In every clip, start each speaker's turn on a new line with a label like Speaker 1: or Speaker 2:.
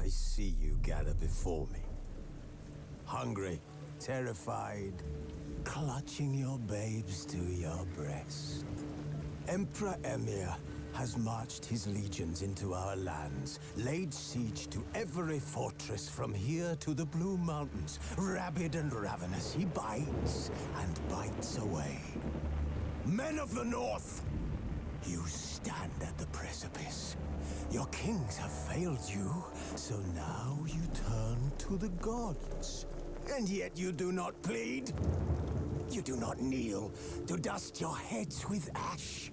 Speaker 1: see you gather before me. Hungry, terrified, clutching your babes to your breast. Emperor Emir has marched his legions into our lands, laid siege to every fortress from here to the Blue Mountains. Rabid and ravenous, he bites and bites away. Men of the North, you stand at the precipice. Your kings have failed you, so now you turn to the gods. And yet you do not plead. You do not kneel to dust your heads with ash.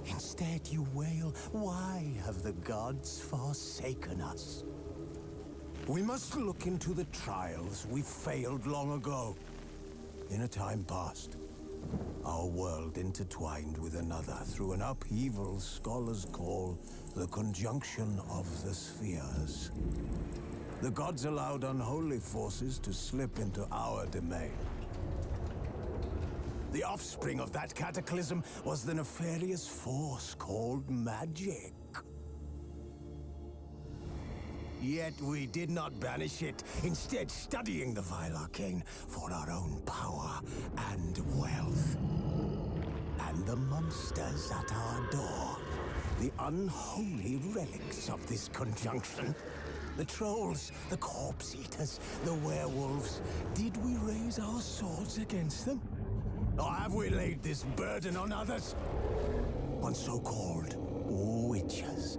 Speaker 1: Instead you wail, why have the gods forsaken us? We must look into the trials we failed long ago. In a time past, our world intertwined with another through an upheaval scholars call the conjunction of the spheres. The gods allowed unholy forces to slip into our domain. The offspring of that cataclysm was the nefarious force called magic. Yet we did not banish it, instead studying the vile arcane for our own power and wealth. And the monsters at our door, the unholy relics of this conjunction. The trolls, the corpse eaters, the werewolves. Did we raise our swords against them? Or have we laid this burden on others? On so-called witches.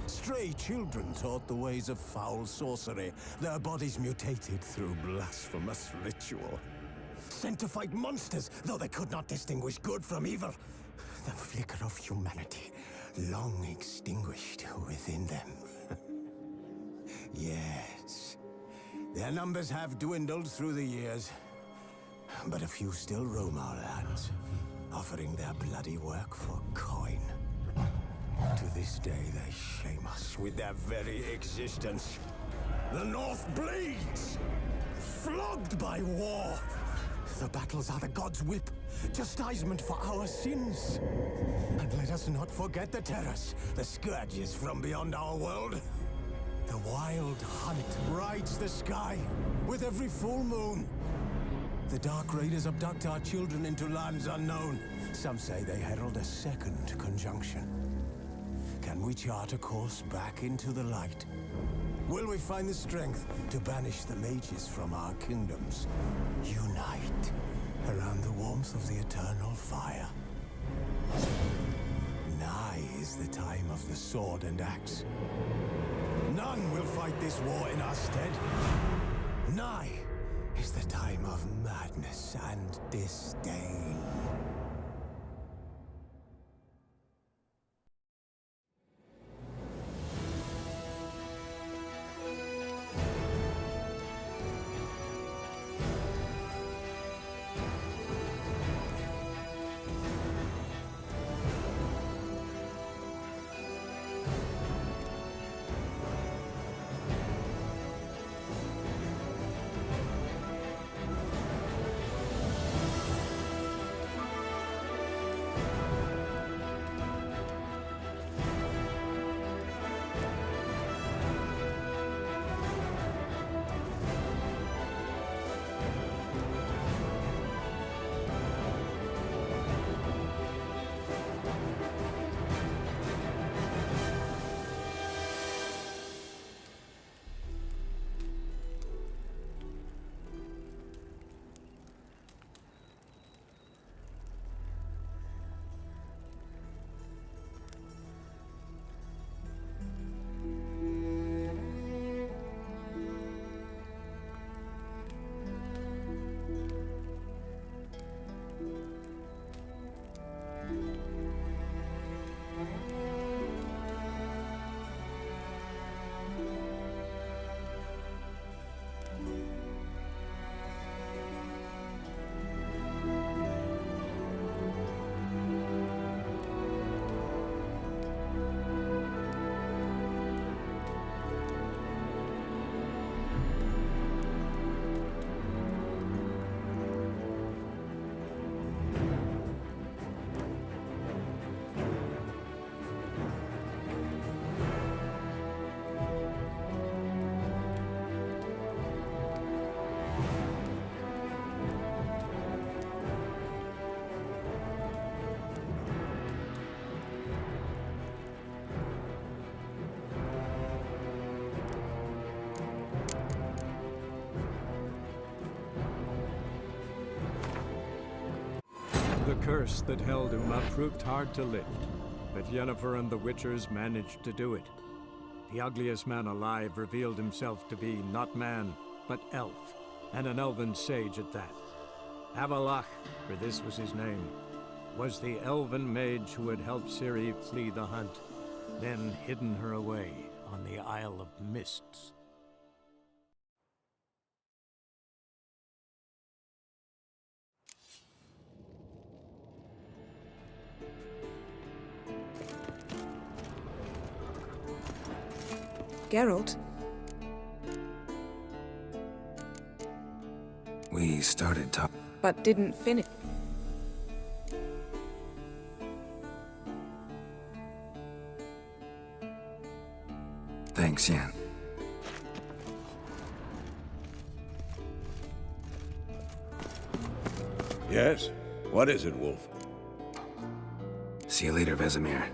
Speaker 1: Stray children taught the ways of foul sorcery, their bodies mutated through blasphemous ritual. Sent to fight monsters, though they could not distinguish good from evil. The flicker of humanity, long extinguished within them. Yes, their numbers have dwindled through the years, but a few still roam our lands, offering their bloody work for coin. To this day, they shame us with their very existence. The North bleeds, flogged by war. The battles are the gods' whip, chastisement for our sins. And let us not forget the terrors, the scourges from beyond our world. The wild hunt rides the sky with every full moon. The Dark Raiders abduct our children into lands unknown. Some say they herald a second conjunction. Can we chart a course back into the light? Will we find the strength to banish the mages from our kingdoms? Unite around the warmth of the eternal fire. Nigh is the time of the sword and axe. None will fight this war in our stead. Nigh is the time of madness and disdain.
Speaker 2: The curse that held Uma proved hard to lift, but Yennefer and the Witchers managed to do it. The ugliest man alive revealed himself to be not man, but elf, and an elven sage at that. Avalach, for this was his name, was the elven mage who had helped Ciri flee the hunt, then hidden her away on the Isle of Mists.
Speaker 3: Geralt?
Speaker 4: We started talking.
Speaker 3: But didn't finish.
Speaker 4: Thanks, Yen.
Speaker 5: Yes? What is it, Wolf?
Speaker 4: See you later, Vesemir.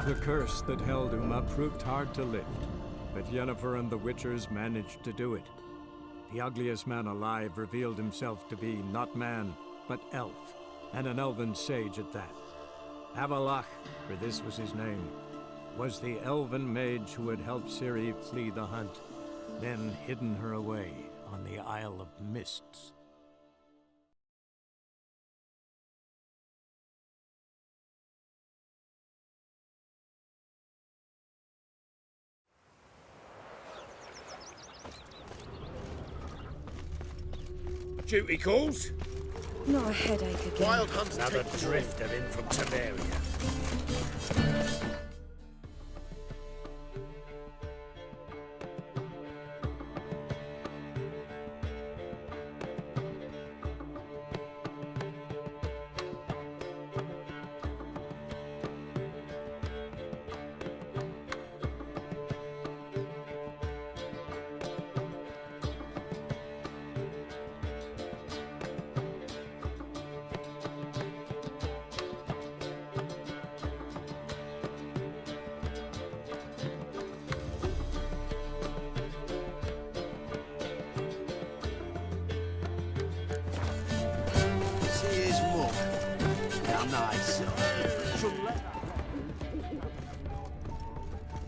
Speaker 2: The curse that held Uma proved hard to lift, but Yennefer and the Witchers managed to do it. The ugliest man alive revealed himself to be not man, but elf, and an elven sage at that. Avalach, for this was his name, was the elven mage who had helped Ciri flee the hunt, then hidden her away on the Isle of Mists.
Speaker 5: Duty calls?
Speaker 3: Not a headache again.
Speaker 5: Wild hunts
Speaker 6: Another
Speaker 5: take
Speaker 6: drifter in from Temeria.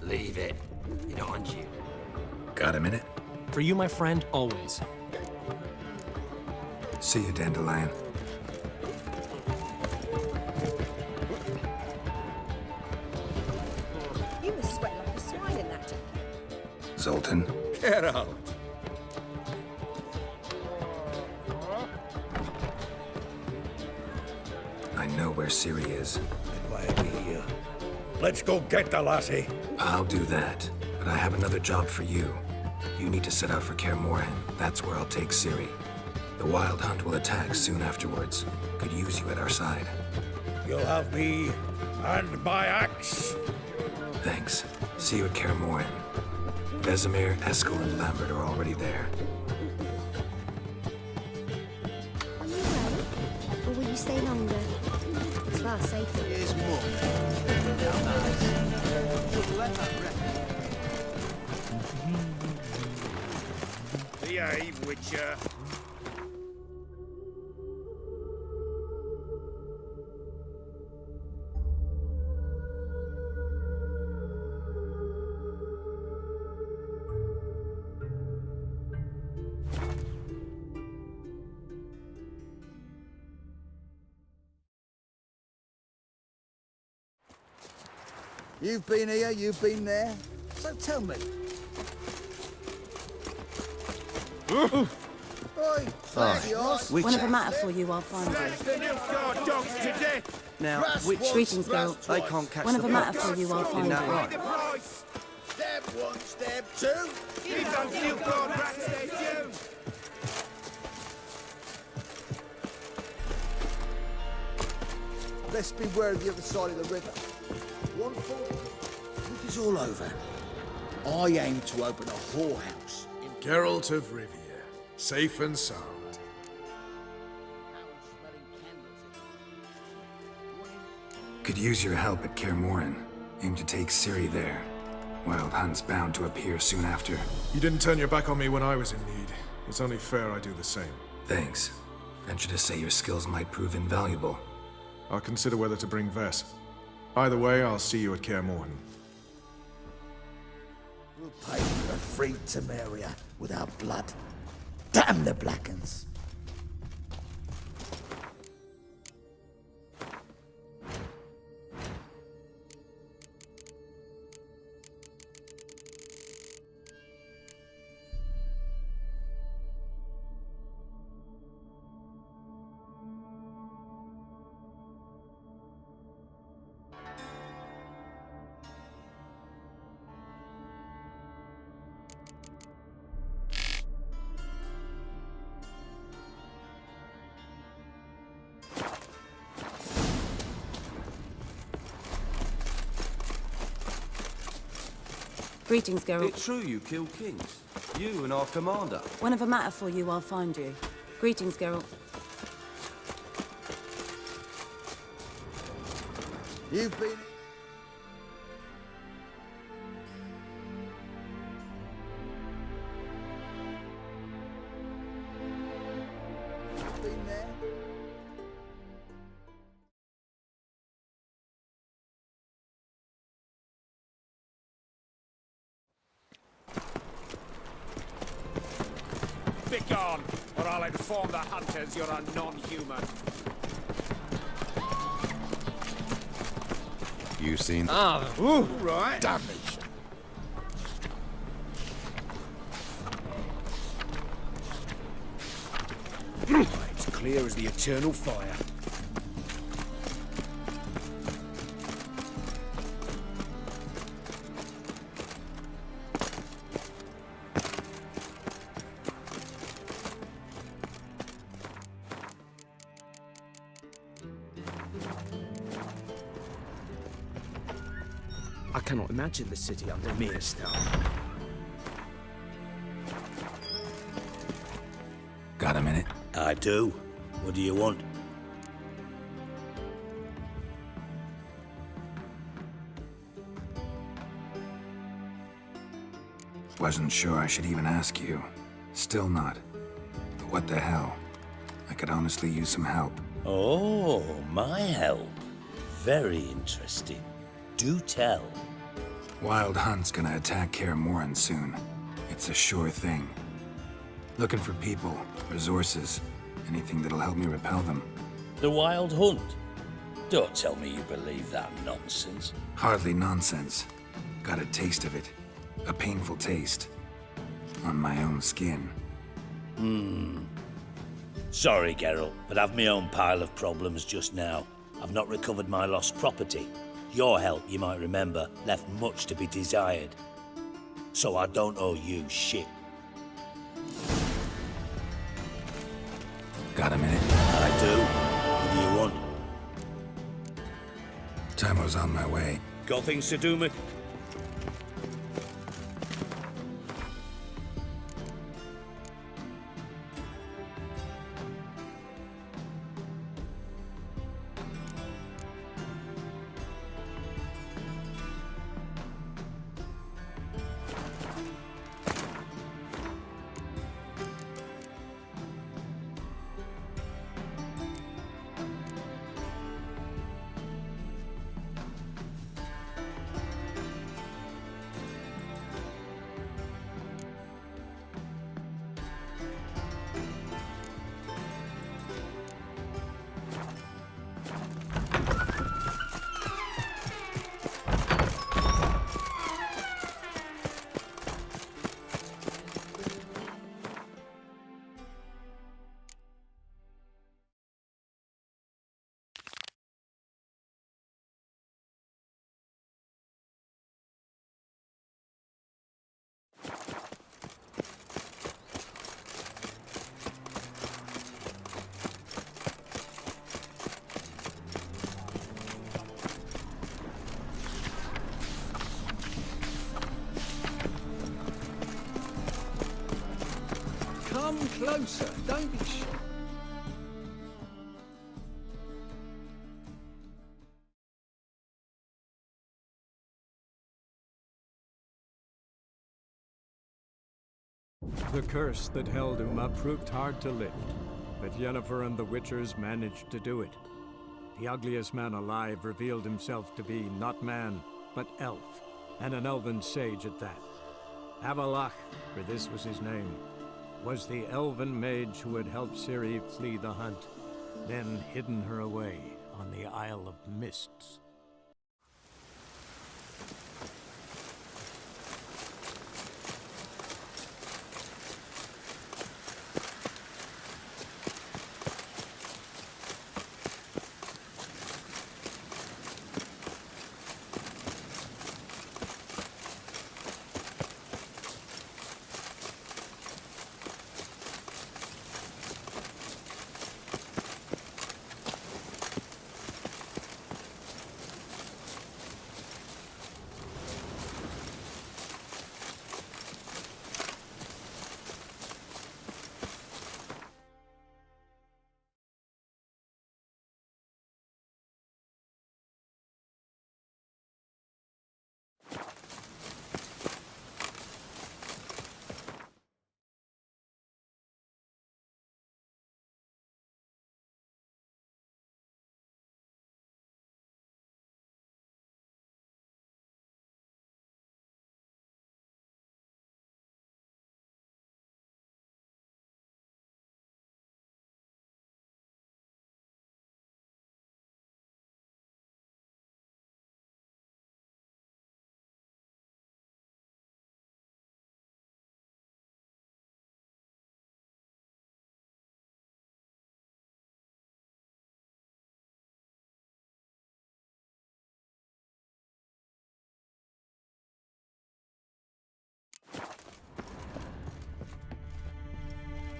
Speaker 7: Leave it. It haunts you.
Speaker 4: Got a minute?
Speaker 8: For you, my friend, always.
Speaker 4: See you, Dandelion. Zoltan.
Speaker 5: Get out.
Speaker 4: I know where Ciri is.
Speaker 5: It might be here. Let's go get the lassie.
Speaker 4: I'll do that, but I have another job for you. You need to set out for Kaer Morhen. That's where I'll take Ciri. The Wild Hunt will attack soon afterwards. Could use you at our side.
Speaker 5: You'll have me and my axe.
Speaker 4: Thanks. See you at Kaer Morhen. Vesemir, Eskel, and Lambert are already there.
Speaker 6: Are you well? Or will you stay longer? It's far safer.
Speaker 8: Here's more.
Speaker 5: Behave, Witcher.
Speaker 8: You've been here, you've been there. So tell me. Oi,
Speaker 3: Whenever matter for you, I'll find you.
Speaker 5: Slash the Nilfgaard dogs to death.
Speaker 9: Now, which
Speaker 3: Greetings, girl.
Speaker 9: they can't catch
Speaker 3: Whenever
Speaker 9: the
Speaker 3: matter
Speaker 9: fox.
Speaker 3: for you, I'll find
Speaker 9: Isn't that
Speaker 3: you.
Speaker 9: right?
Speaker 5: The price.
Speaker 8: Stab one, stab two.
Speaker 5: Give those Nilfgaard rats their due.
Speaker 8: Let's beware of the other side of the river. One fall, it is all over. I aim to open a whorehouse.
Speaker 10: Geralt of Rivia, safe and sound.
Speaker 4: Could use your help at Kaer Morhen. Aim to take Ciri there. Wild Hunt's bound to appear soon after.
Speaker 10: You didn't turn your back on me when I was in need. It's only fair I do the same.
Speaker 4: Thanks. Venture to say your skills might prove invaluable.
Speaker 10: I'll consider whether to bring Vess. Either way, I'll see you at Kaer Morhen.
Speaker 8: We'll pay for a free Temeria without blood. Damn the Blackens.
Speaker 3: Greetings, girl.
Speaker 9: It's true you killed kings. You and our commander.
Speaker 3: Whenever matter for you, I'll find you. Greetings, girl.
Speaker 8: You've been... been there?
Speaker 5: Begone, or I'll inform the hunters you're a non-human.
Speaker 11: You seen?
Speaker 5: All right.
Speaker 8: Damnation.
Speaker 5: It's clear as the eternal fire.
Speaker 9: I cannot imagine the city under mere snow.
Speaker 4: Got a minute?
Speaker 5: I do. What do you want?
Speaker 4: Wasn't sure I should even ask you. Still not. But what the hell? I could honestly use some help.
Speaker 12: Oh, my help. Very interesting. Do tell.
Speaker 4: Wild Hunt's gonna attack Kaer Morhen soon. It's a sure thing. Looking for people, resources, anything that'll help me repel them.
Speaker 12: The Wild Hunt? Don't tell me you believe that nonsense.
Speaker 4: Hardly nonsense. Got a taste of it. A painful taste. on my own skin.
Speaker 12: Sorry, Geralt, but I've my own pile of problems just now. I've not recovered my lost property. Your help, you might remember, left much to be desired. So I don't owe you shit.
Speaker 4: Got a minute?
Speaker 12: I do. What do you want?
Speaker 4: Tamo's on my way.
Speaker 12: Got things to do, mate?
Speaker 9: Come closer, don't be shy.
Speaker 2: The curse that held Uma proved hard to lift, but Yennefer and the Witchers managed to do it. The ugliest man alive revealed himself to be not man, but elf, and an elven sage at that. Avalach, for this was his name, was the elven mage who had helped Ciri flee the hunt, then hidden her away on the Isle of Mists.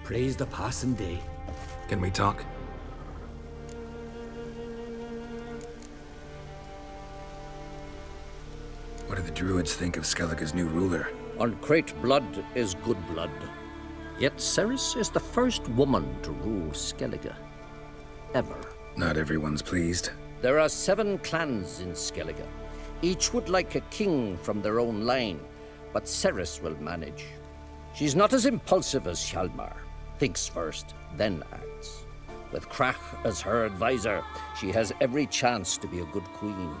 Speaker 9: Praise the passing day.
Speaker 4: Can we talk? What do the druids think of Skellige's new ruler?
Speaker 12: Uncrate blood is good blood. Yet Ceres is the first woman to rule Skellige. Ever.
Speaker 4: Not everyone's pleased.
Speaker 12: There are 7 clans in Skellige. Each would like a king from their own line, but Ceres will manage. She's not as impulsive as Hjalmar. Thinks first, then acts. With Krach as her advisor, she has every chance to be a good queen.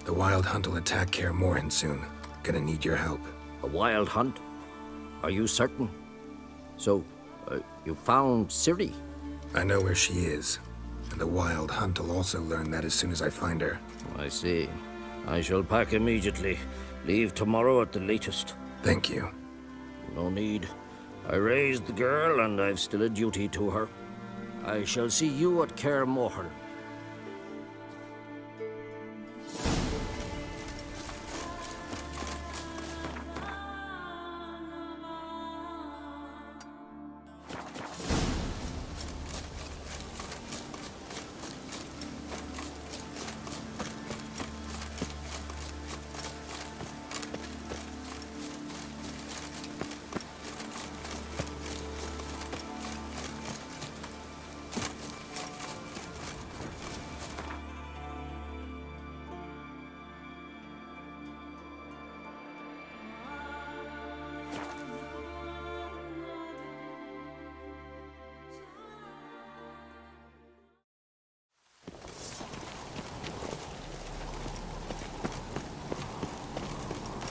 Speaker 4: The Wild Hunt will attack Kaer Morhen soon. Gonna need your help.
Speaker 12: A wild hunt? Are you certain? So, you found Ciri?
Speaker 4: I know where she is. And the Wild Hunt will also learn that as soon as I find her.
Speaker 12: I see. I shall pack immediately. Leave tomorrow at the latest.
Speaker 4: Thank you.
Speaker 12: No need. I raised the girl, and I've still a duty to her. I shall see you at Kaer Morhen.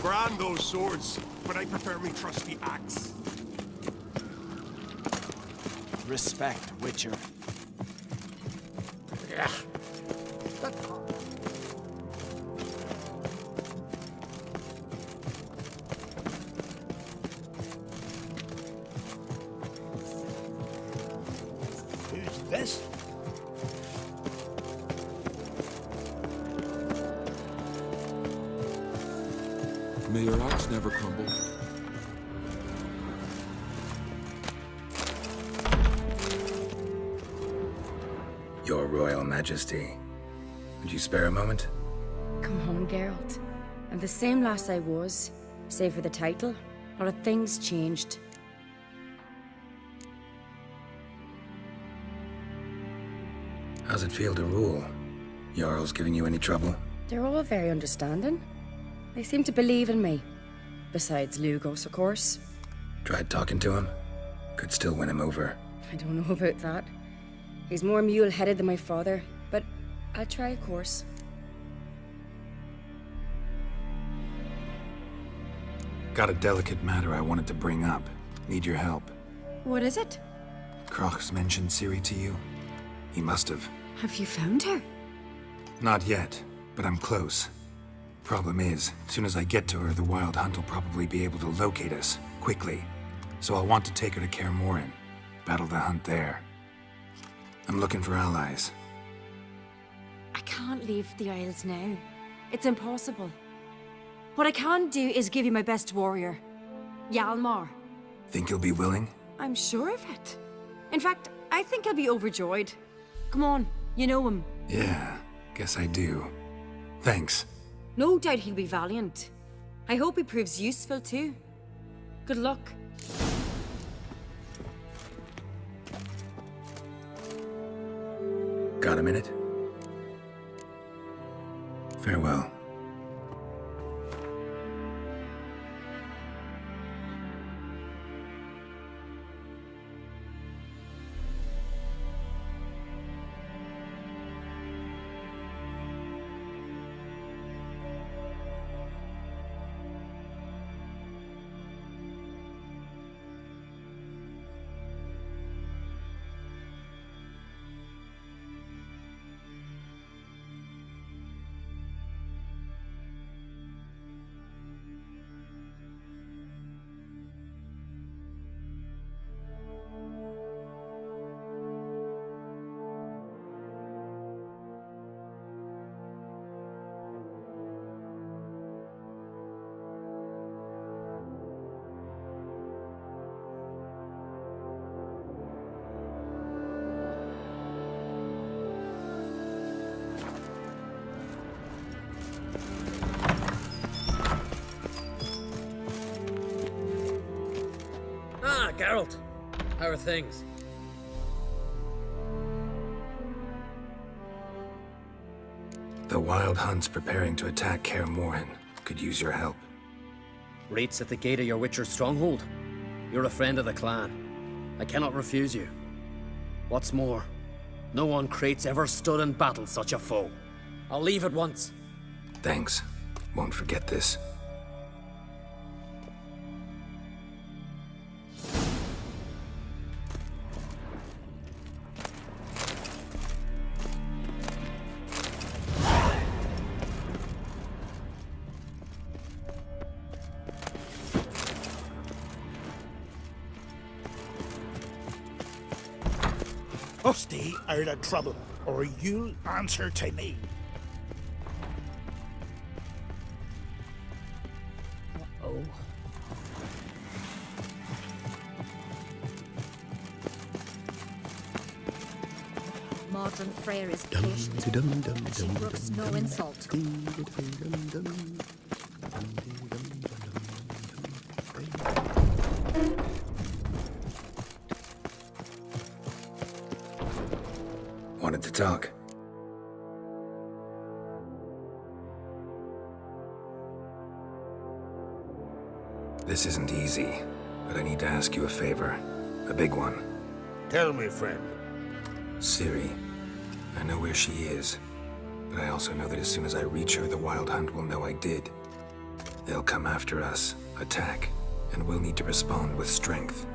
Speaker 11: Brand those swords, but I prefer me trusty axe.
Speaker 13: Respect, Witcher.
Speaker 8: Who's this?
Speaker 14: May your axe never crumble.
Speaker 4: Your Royal Majesty. Would you spare a moment?
Speaker 15: Come on, Geralt. I'm the same lass I was, save for the title. A lot of things changed.
Speaker 4: How's it feel to rule? Jarl's giving you any trouble?
Speaker 15: They're all very understanding. They seem to believe in me. Besides Lugos, of course.
Speaker 4: Tried talking to him? Could still win him over.
Speaker 15: I don't know about that. He's more mule-headed than my father, but I'll try, of course.
Speaker 4: Got a delicate matter I wanted to bring up. Need your help.
Speaker 15: What is it?
Speaker 4: Crach's mentioned Ciri to you? He must have.
Speaker 15: Have you found her?
Speaker 4: Not yet, but I'm close. Problem is, soon as I get to her, the Wild Hunt will probably be able to locate us, quickly. So I'll want to take her to Kaer Morhen, battle the hunt there. I'm looking for allies.
Speaker 15: I can't leave the Isles now. It's impossible. What I can do is give you my best warrior, Hjalmar.
Speaker 4: Think you'll be willing?
Speaker 15: I'm sure of it. In fact, I think he'll be overjoyed. Come on, you know him.
Speaker 4: Yeah, guess I do. Thanks.
Speaker 15: No doubt he'll be valiant. I hope he proves useful too. Good luck.
Speaker 4: Got a minute? Farewell.
Speaker 9: Geralt, how are things?
Speaker 4: The Wild Hunt's preparing to attack Kaer Morhen. Could use your help.
Speaker 9: Rates at the gate of your Witcher stronghold. You're a friend of the clan. I cannot refuse you. What's more, no one Crate's ever stood in battle such a foe. I'll leave at once.
Speaker 4: Thanks. Won't forget this.
Speaker 5: Stay out of trouble, or you'll answer to me.
Speaker 12: Oh.
Speaker 16: Modern Frere is patient. She brooks no insult.
Speaker 4: Wanted to talk. This isn't easy, but I need to ask you a favor. A big one.
Speaker 11: Tell me, friend.
Speaker 4: Ciri. I know where she is, but I also know that as soon as I reach her, the Wild Hunt will know I did. They'll come after us, attack, and we'll need to respond with strength.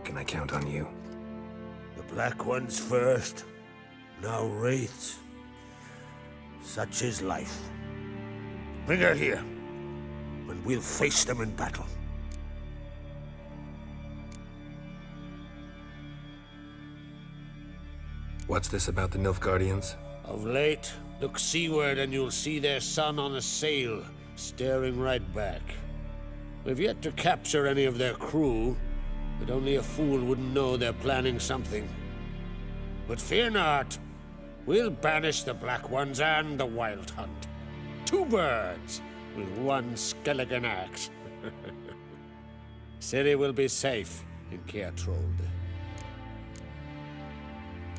Speaker 4: Can I count on you?
Speaker 11: The Black Ones first, now Wraiths. Such is life. Bring her here, and we'll face them in battle.
Speaker 4: What's this about the Nilfgaardians?
Speaker 11: Of late, look seaward and you'll see their sun on a sail, staring right back. We've yet to capture any of their crew, but only a fool wouldn't know they're planning something. But fear not, we'll banish the Black Ones and the Wild Hunt. 2 birds with 1 Skelligan axe. Ciri will be safe in Caertrold.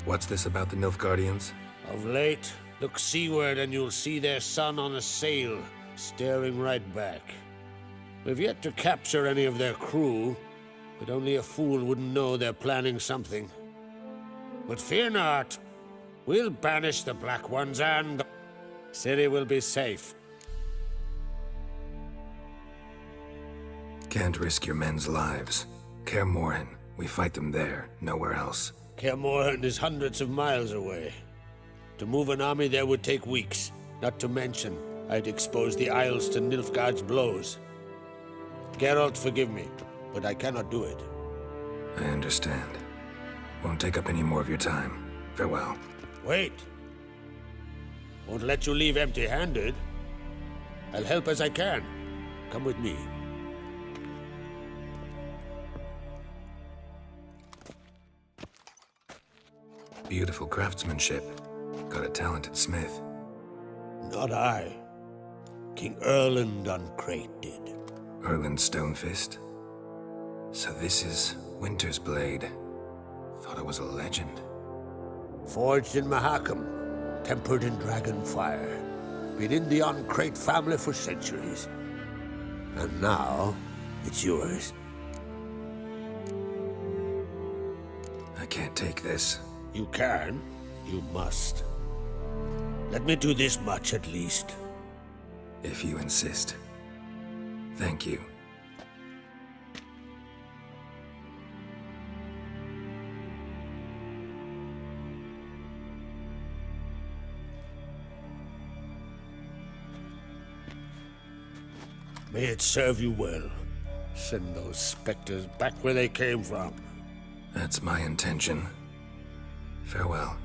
Speaker 4: What's this about the Nilfgaardians?
Speaker 11: Of late, look seaward and you'll see their sun on a sail, staring right back. We've yet to capture any of their crew, but only a fool wouldn't know they're planning something. But fear not, we'll banish the Black Ones and Ciri will be safe.
Speaker 4: Can't risk your men's lives. Kaer Morhen, we fight them there, nowhere else.
Speaker 11: Kaer Morhen is hundreds of miles away. To move an army there would take weeks, not to mention I'd expose the Isles to Nilfgaard's blows. Geralt, forgive me, but I cannot do it.
Speaker 4: I understand. Won't take up any more of your time. Farewell.
Speaker 11: Wait. Won't let you leave empty-handed. I'll help as I can. Come with me.
Speaker 4: Beautiful craftsmanship. Got a talented smith.
Speaker 11: Not I. King Erland Uncrate did.
Speaker 4: Erland Stonefist? So this is Winter's Blade. Thought it was a legend.
Speaker 11: Forged in Mahakam, tempered in dragon fire. Been in the Uncrate family for centuries. And now, it's yours.
Speaker 4: I can't take this.
Speaker 11: You can. You must. Let me do this much at least.
Speaker 4: If you insist. Thank you.
Speaker 11: May it serve you well. Send those specters back where they came from.
Speaker 4: That's my intention. Farewell.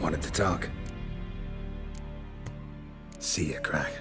Speaker 4: Wanted to talk. See ya, Crack.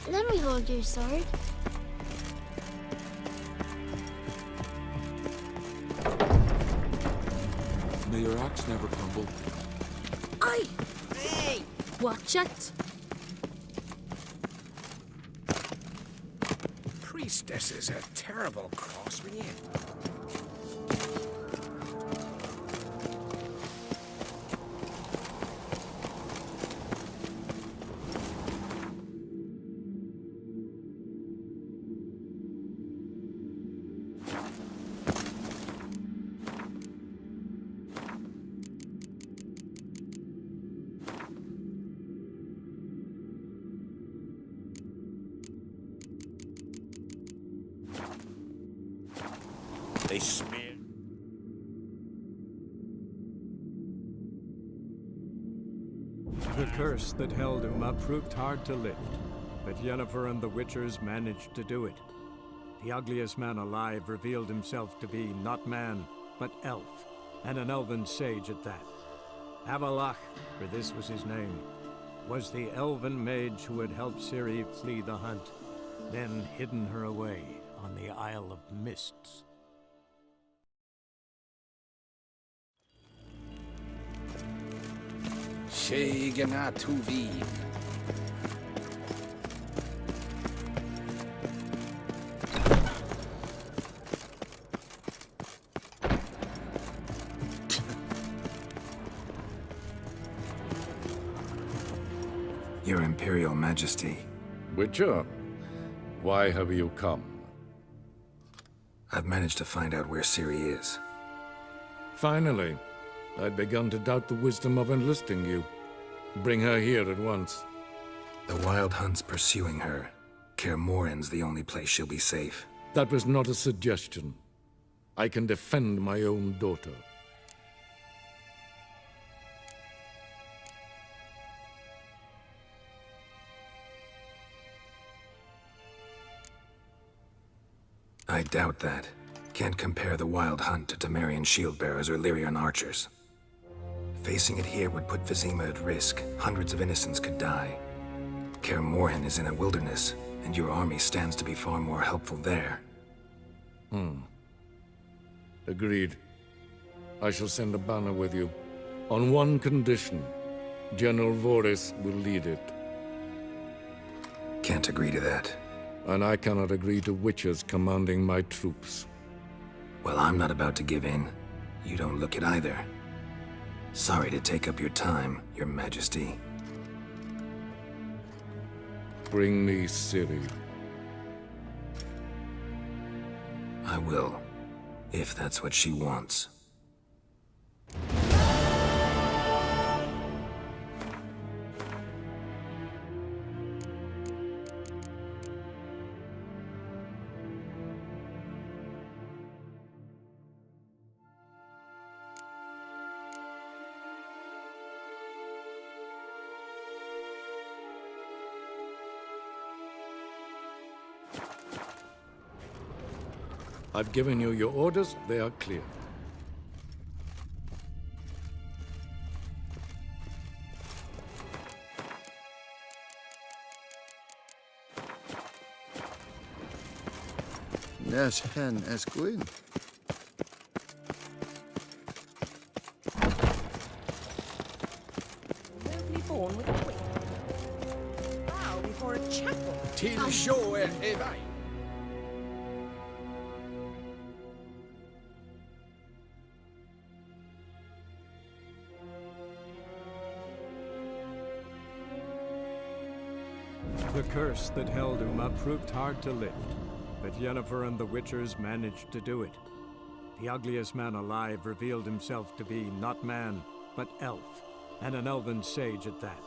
Speaker 6: Let me hold your sword.
Speaker 14: your axe never crumble.
Speaker 16: Aye! Hey! Watch it!
Speaker 5: Priestesses are terrible cross with you. They smear.
Speaker 2: The curse that held Uma proved hard to lift, but Yennefer and the Witchers managed to do it. The ugliest man alive revealed himself to be not man, but elf, and an elven sage at that. Avalach, for this was his name, was the elven mage who had helped Ciri flee the hunt, then hidden her away on the Isle of Mists.
Speaker 13: Shegana Tuvi.
Speaker 4: Your Imperial Majesty.
Speaker 17: Witcher, why have you come?
Speaker 4: I've managed to find out where Ciri is.
Speaker 17: Finally. I'd begun to doubt the wisdom of enlisting you. Bring her here at once.
Speaker 4: The Wild Hunt's pursuing her. Kaer Morhen's the only place she'll be safe.
Speaker 17: That was not a suggestion. I can defend my own daughter.
Speaker 4: I doubt that. Can't compare the Wild Hunt to Temerian shield-bearers or Lyrian archers. Facing it here would put Vizima at risk. Hundreds of innocents could die. Kaer Morhen is in a wilderness, and your army stands to be far more helpful there.
Speaker 17: Agreed. I shall send a banner with you. On one condition. General Voris will lead it.
Speaker 4: Can't agree to that.
Speaker 17: And I cannot agree to witches commanding my troops.
Speaker 4: Well, I'm not about to give in. You don't look it either. Sorry to take up your time, Your Majesty.
Speaker 17: Bring me Ciri.
Speaker 4: I will, if that's what she wants.
Speaker 17: I've given you your orders, they are clear.
Speaker 8: Yes, hen as Gwyn.
Speaker 16: Nobly born with a whip. Bow before a chapel.
Speaker 13: Till show Evai.
Speaker 2: The curse that held Uma proved hard to lift, but Yennefer and the Witchers managed to do it. The ugliest man alive revealed himself to be not man, but elf, and an elven sage at that.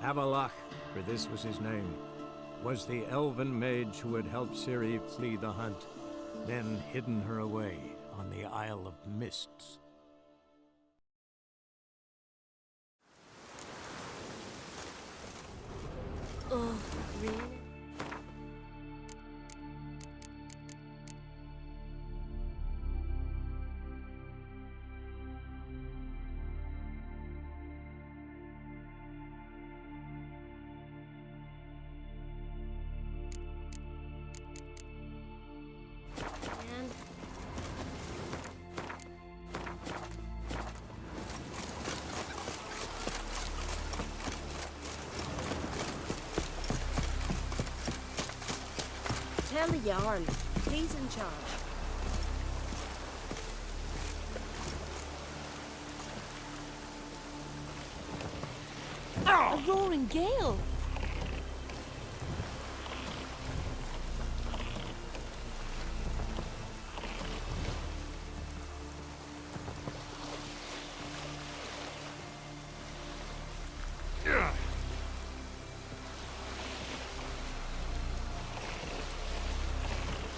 Speaker 2: Avalach, for this was his name, was the elven mage who had helped Ciri flee the hunt, then hidden her away on the Isle of Mists.
Speaker 15: Oh, really?
Speaker 18: Tell the Jarl. He's in charge.
Speaker 15: A roaring gale!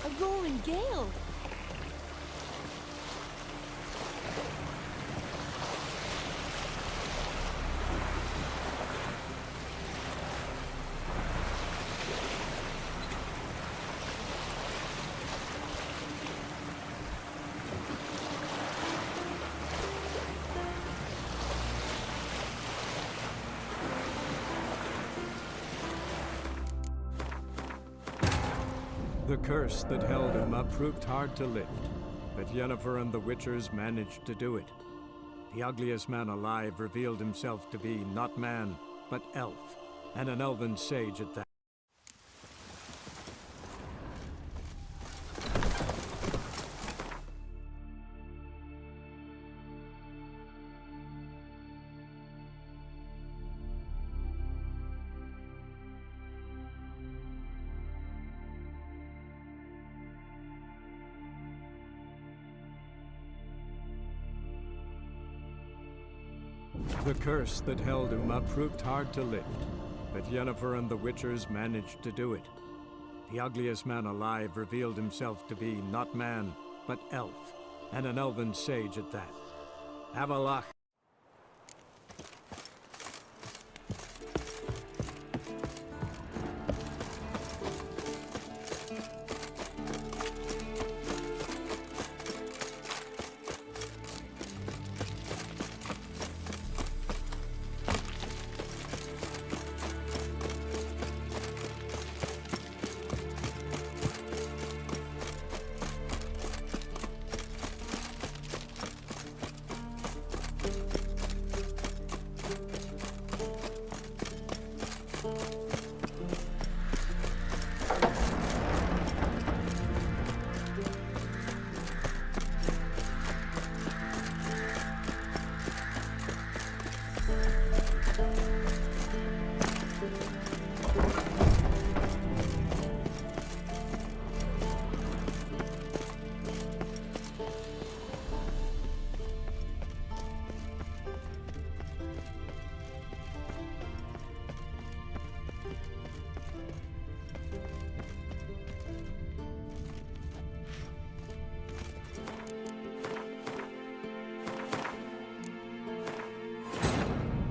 Speaker 15: A roaring gale!
Speaker 2: The curse that held him up proved hard to lift, but Yennefer and the Witchers managed to do it. The ugliest man alive revealed himself to be not man, but elf, and an elven sage at that. The curse that held him up proved hard to lift, but Yennefer and the Witchers managed to do it. The ugliest man alive revealed himself to be not man, but elf, and an elven sage at that. Avalach.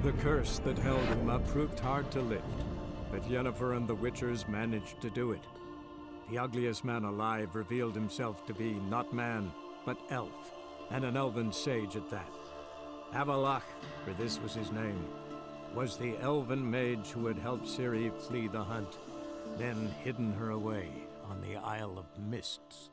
Speaker 2: The curse that held him up proved hard to lift, but Yennefer and the Witchers managed to do it. The ugliest man alive revealed himself to be not man, but elf, and an elven sage at that. Avalach, for this was his name, was the elven mage who had helped Ciri flee the hunt, then hidden her away on the Isle of Mists.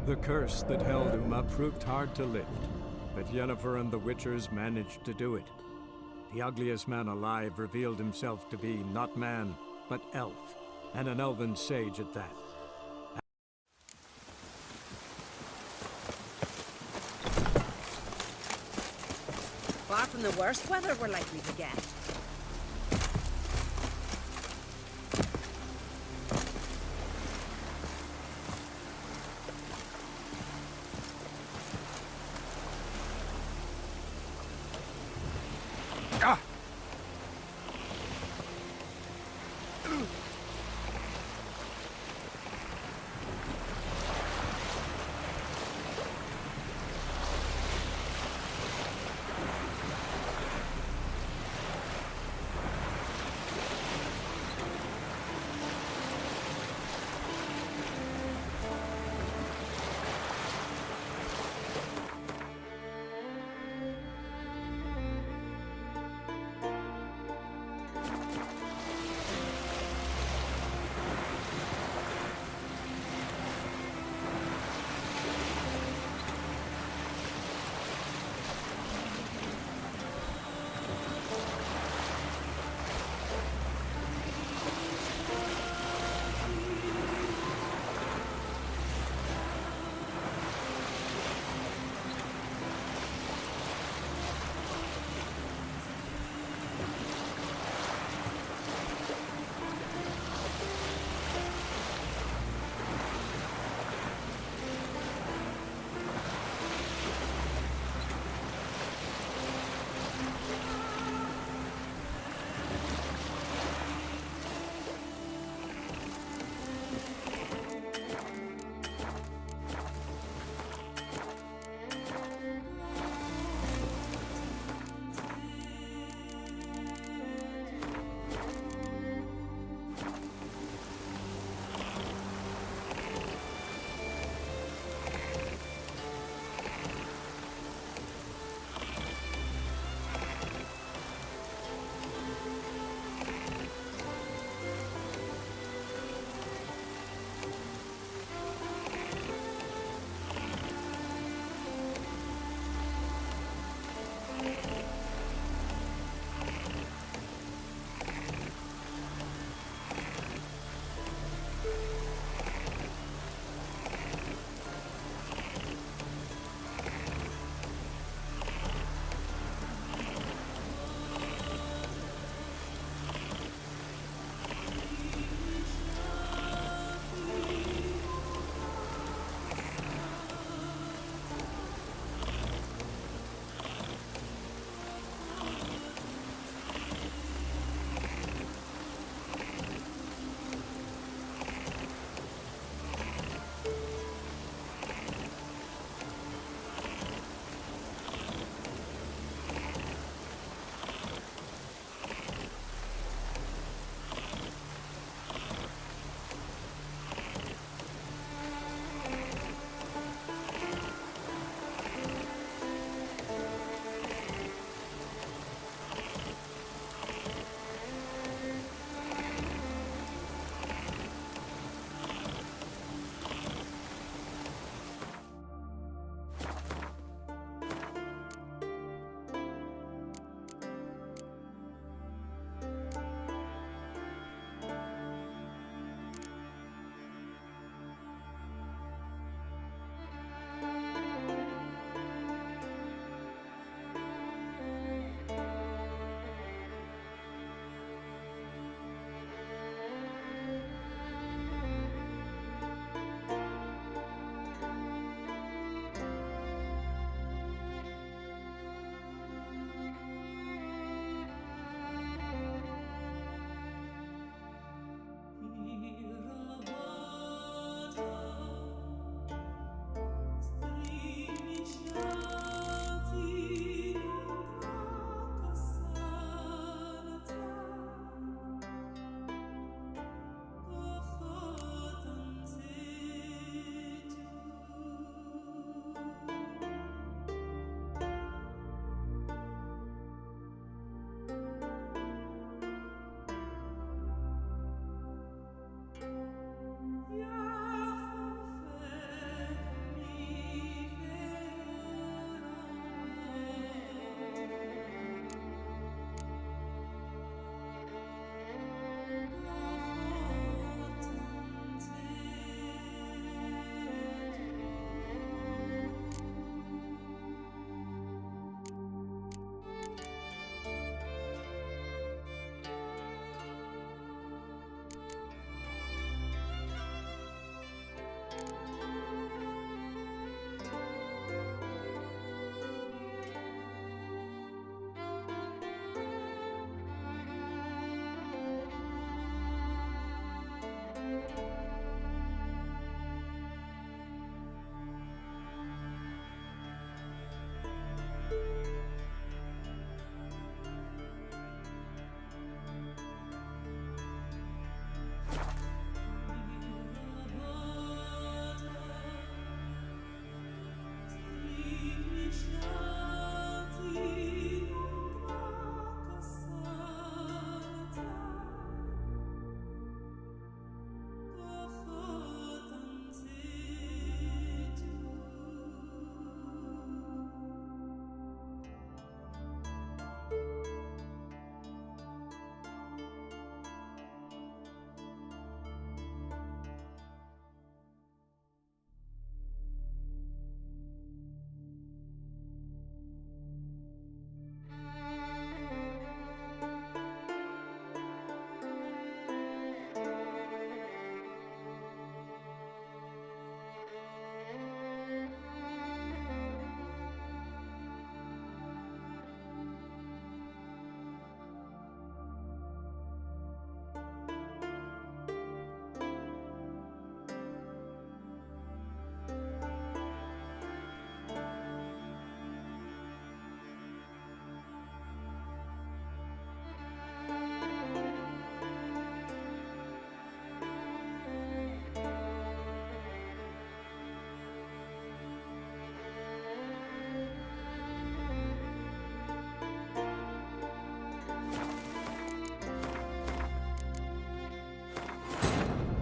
Speaker 2: The curse that held him up proved hard to lift, but Yennefer and the Witchers managed to do it. The ugliest man alive revealed himself to be not man, but elf, and an elven sage at that.
Speaker 18: Far from the worst weather we're likely to get.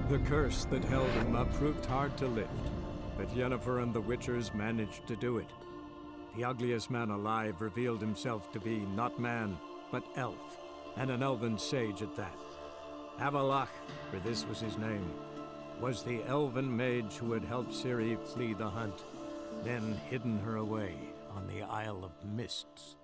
Speaker 2: The curse that held Uma proved hard to lift, but Yennefer and the Witchers managed to do it. The ugliest man alive revealed himself to be not man, but elf, and an elven sage at that. Avalach, for this was his name, was the elven mage who had helped Ciri flee the hunt, then hidden her away on the Isle of Mists.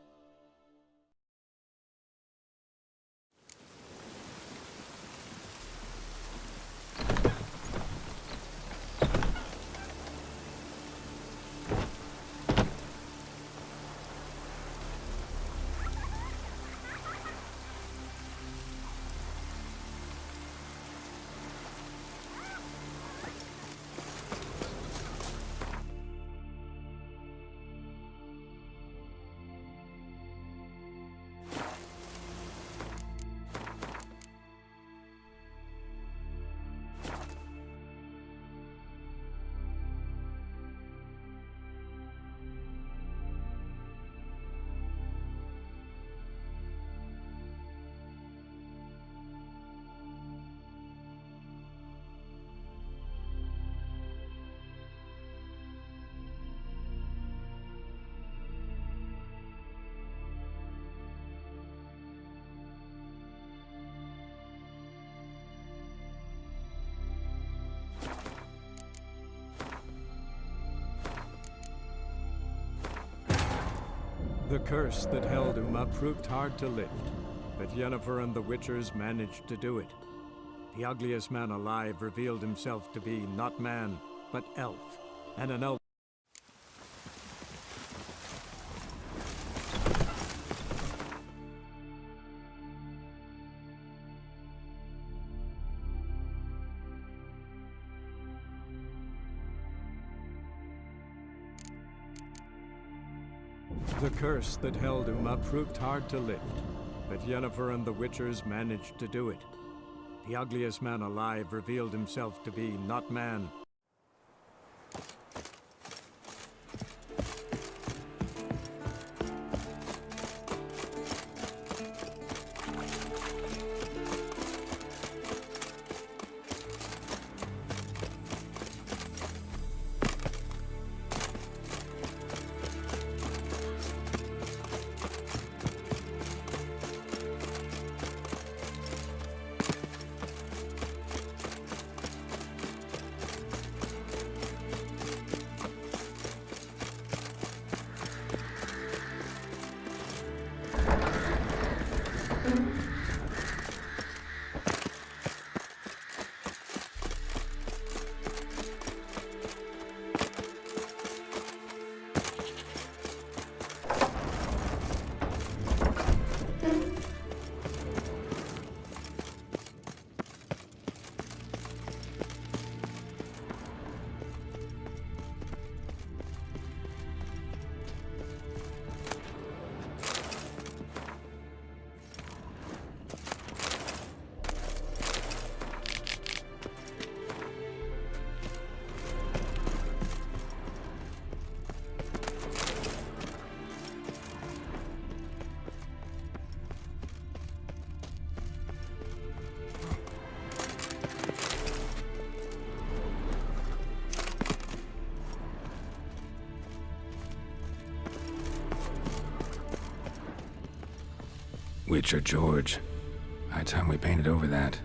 Speaker 2: The curse that held Uma proved hard to lift, but Yennefer and the Witchers managed to do it. The ugliest man alive revealed himself to be not man, but elf, and an elf. The curse that held Uma proved hard to lift, but Yennefer and the Witchers managed to do it. The ugliest man alive revealed himself to be not man.
Speaker 4: Witcher George. High time we painted over that.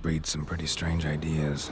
Speaker 4: breeds some pretty strange ideas.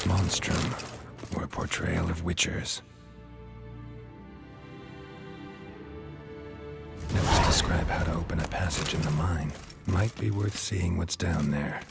Speaker 4: Monstrum, or a portrayal of witchers. Notes describe how to open a passage in the mine. Might be worth seeing what's down there.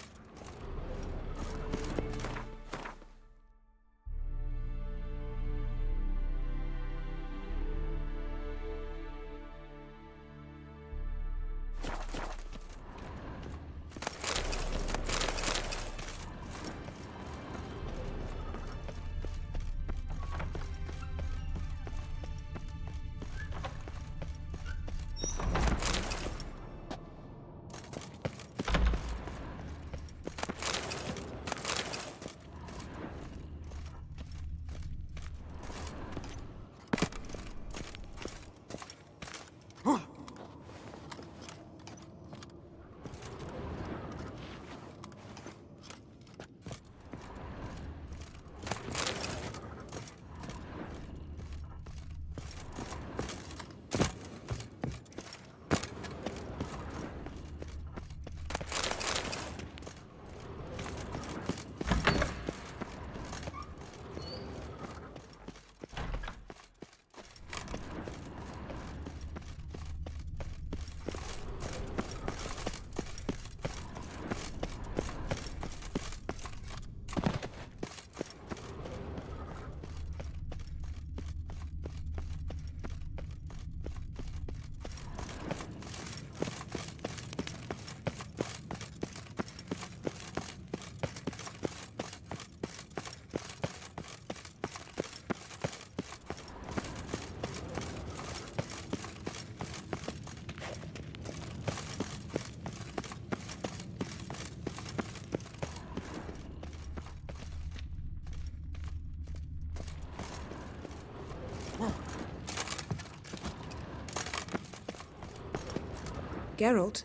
Speaker 19: Geralt?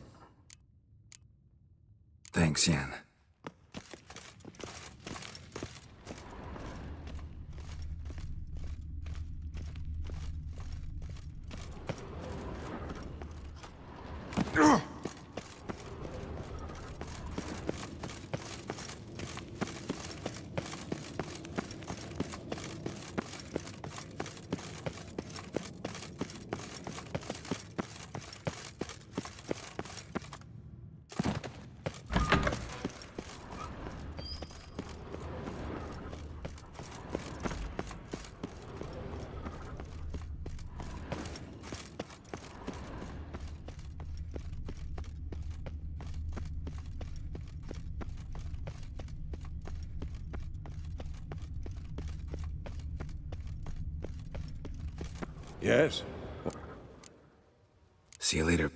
Speaker 4: Thanks, Yen.
Speaker 5: Yes?
Speaker 4: See you later.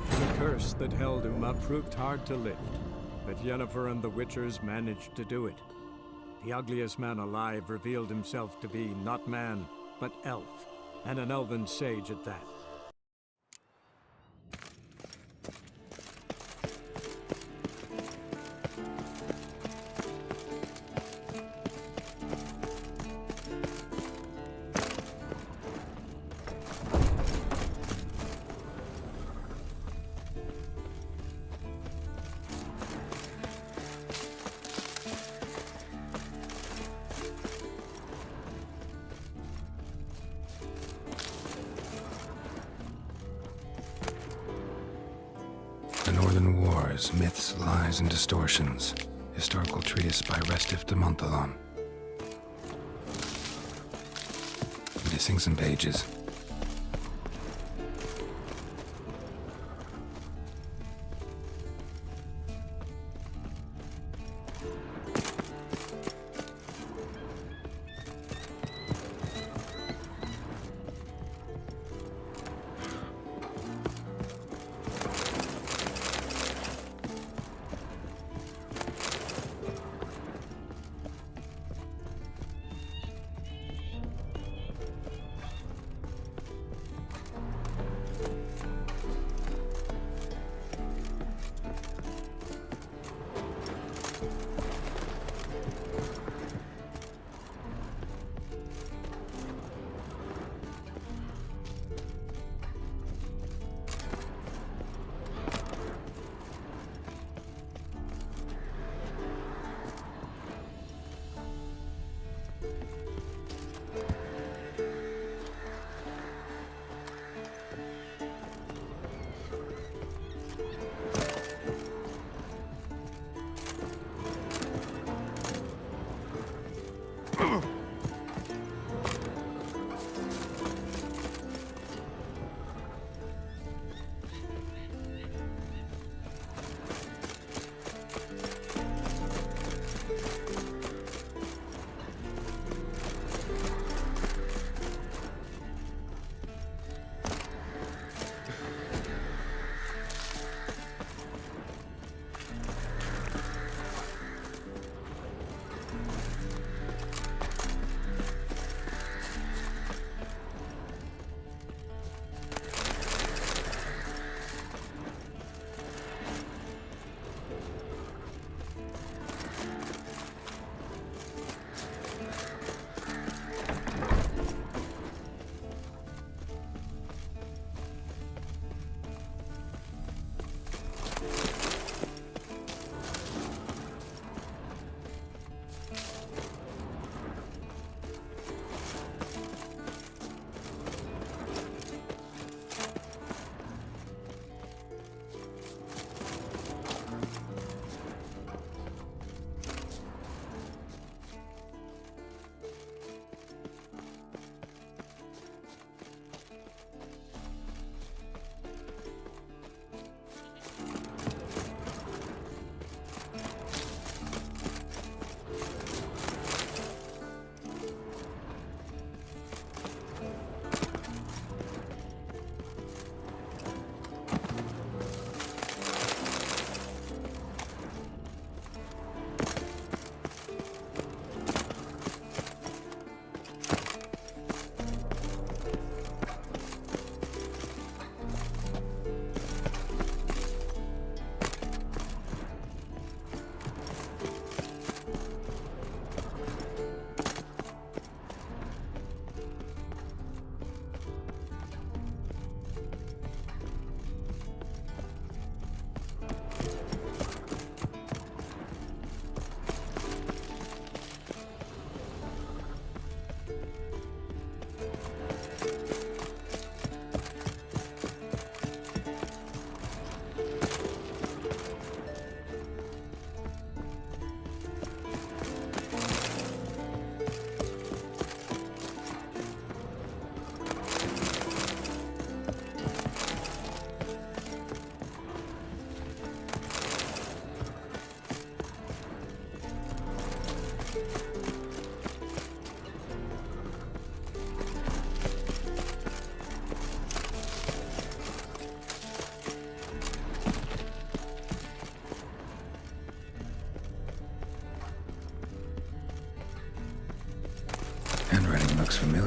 Speaker 2: The curse that held Uma proved hard to lift, but Yennefer and the Witchers managed to do it. The ugliest man alive revealed himself to be not man, but elf, and an elven sage at that.
Speaker 4: The Northern Wars, Myths, Lies, and Distortions. Historical treatise by Restif de Montalon. Missing some pages.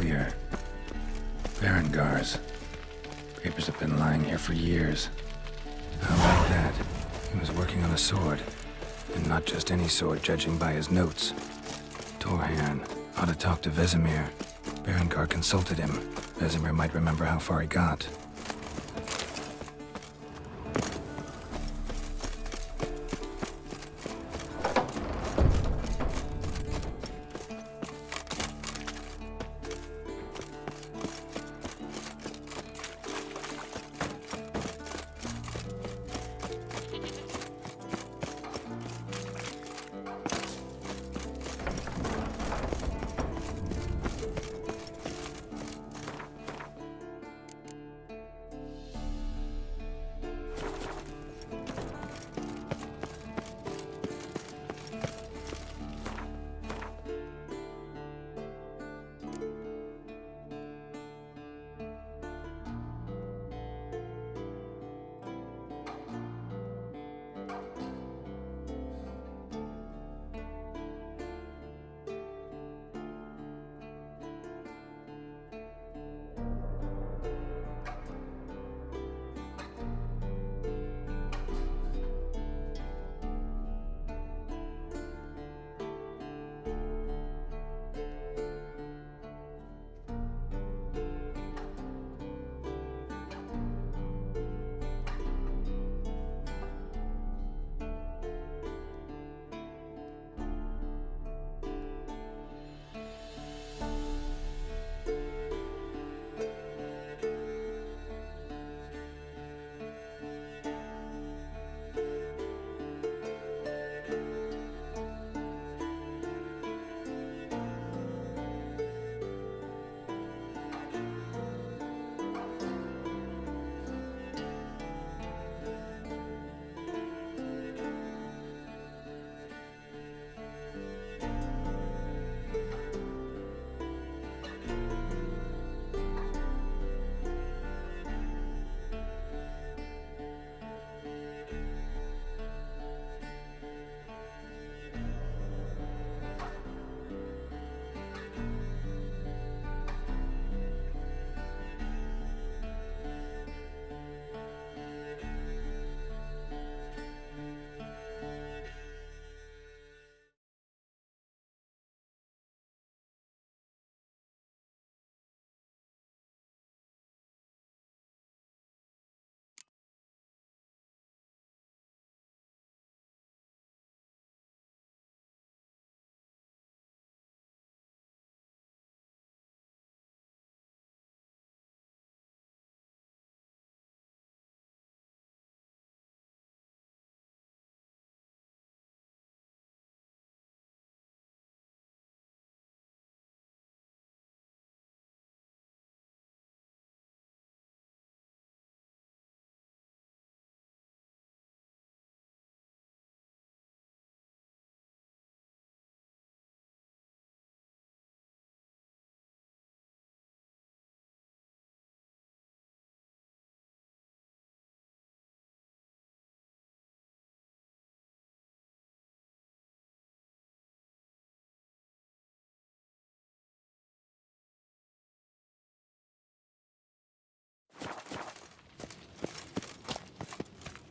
Speaker 4: familiar. Berengar's. Papers have been lying here for years. How about that? He was working on a sword. And not just any sword, judging by his notes. Torhan ought to talk to Vesemir. Berengar consulted him. Vesemir might remember how far he got.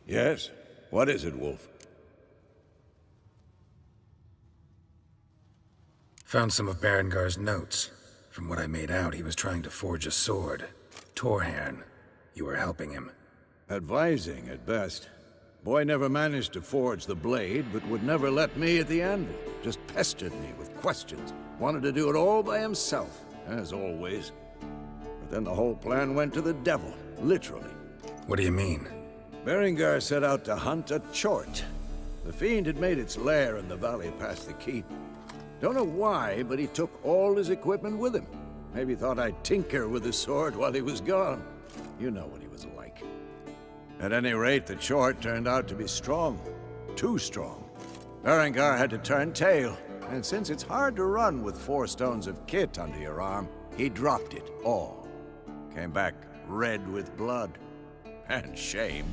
Speaker 5: Yes? What is it, Wolf?
Speaker 4: Found some of Berengar's notes. From what I made out, he was trying to forge a sword. Torhan, you were helping him.
Speaker 5: Advising, at best. Boy never managed to forge the blade, but would never let me at the anvil. Just pestered me with questions. Wanted to do it all by himself, as always. But then the whole plan went to the devil, literally.
Speaker 4: What do you mean?
Speaker 5: Berengar set out to hunt a chort. The fiend had made its lair in the valley past the keep. Don't know why, but he took all his equipment with him. Maybe thought I'd tinker with his sword while he was gone. You know what he was like. At any rate, the chort turned out to be strong. Too strong. Berengar had to turn tail, and since it's hard to run with 4 stones of kit under your arm, he dropped it all. Came back red with blood. And shame.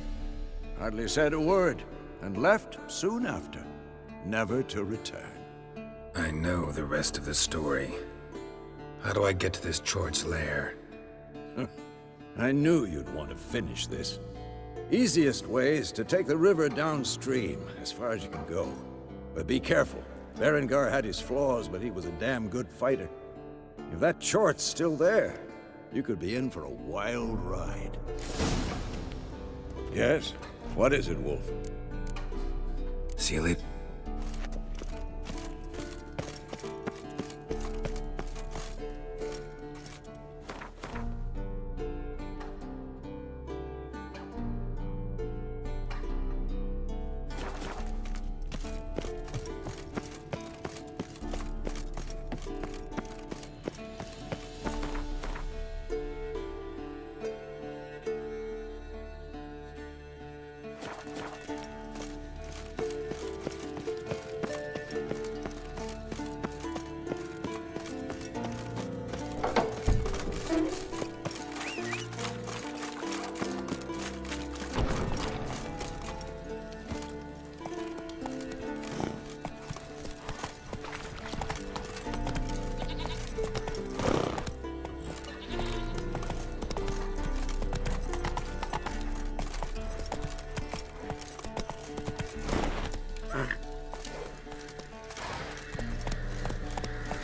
Speaker 5: Hardly said a word, and left soon after, never to return.
Speaker 4: I know the rest of the story. How do I get to this Chort's lair?
Speaker 5: I knew you'd want to finish this. Easiest way is to take the river downstream, as far as you can go. But be careful. Berengar had his flaws, but he was a damn good fighter. If that Chort's still there, you could be in for a wild ride. Yes? What is it, Wolf?
Speaker 4: Seal it.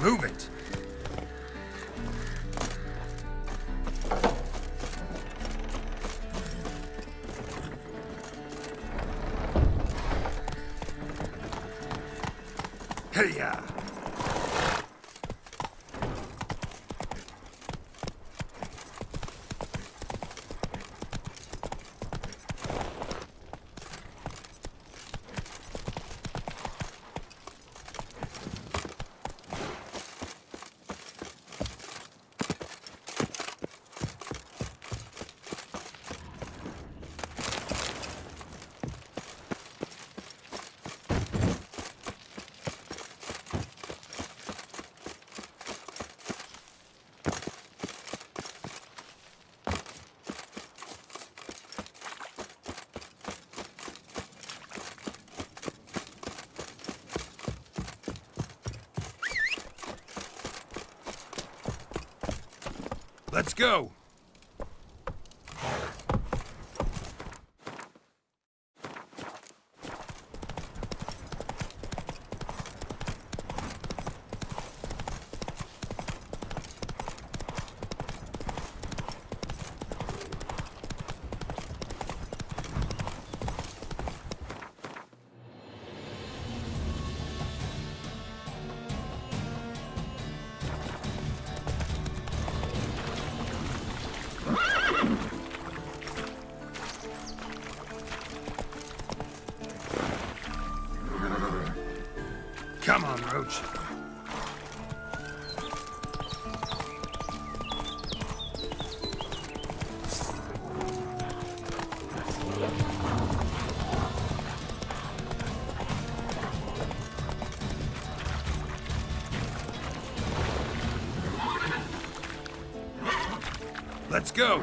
Speaker 4: Move it! Hey-ya! Let's go! Come on, Roach. Let's go!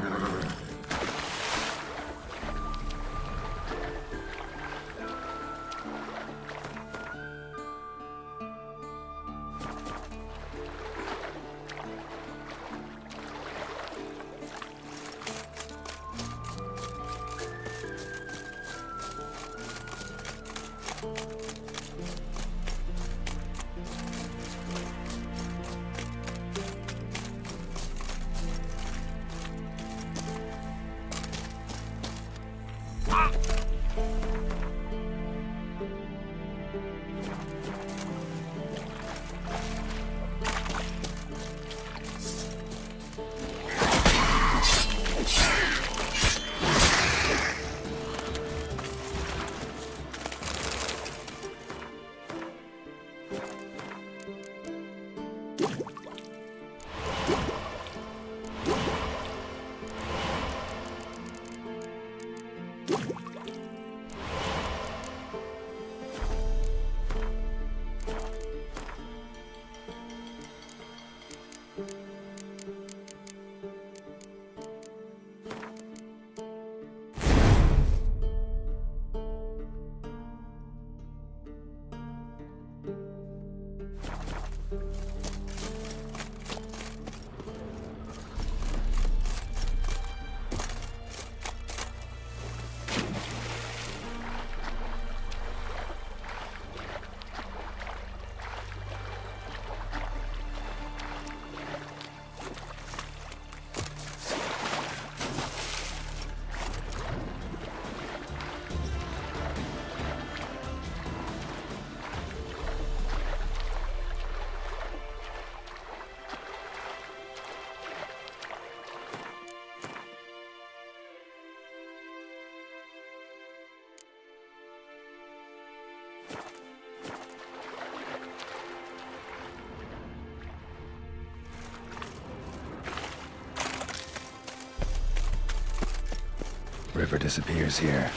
Speaker 4: River disappears here.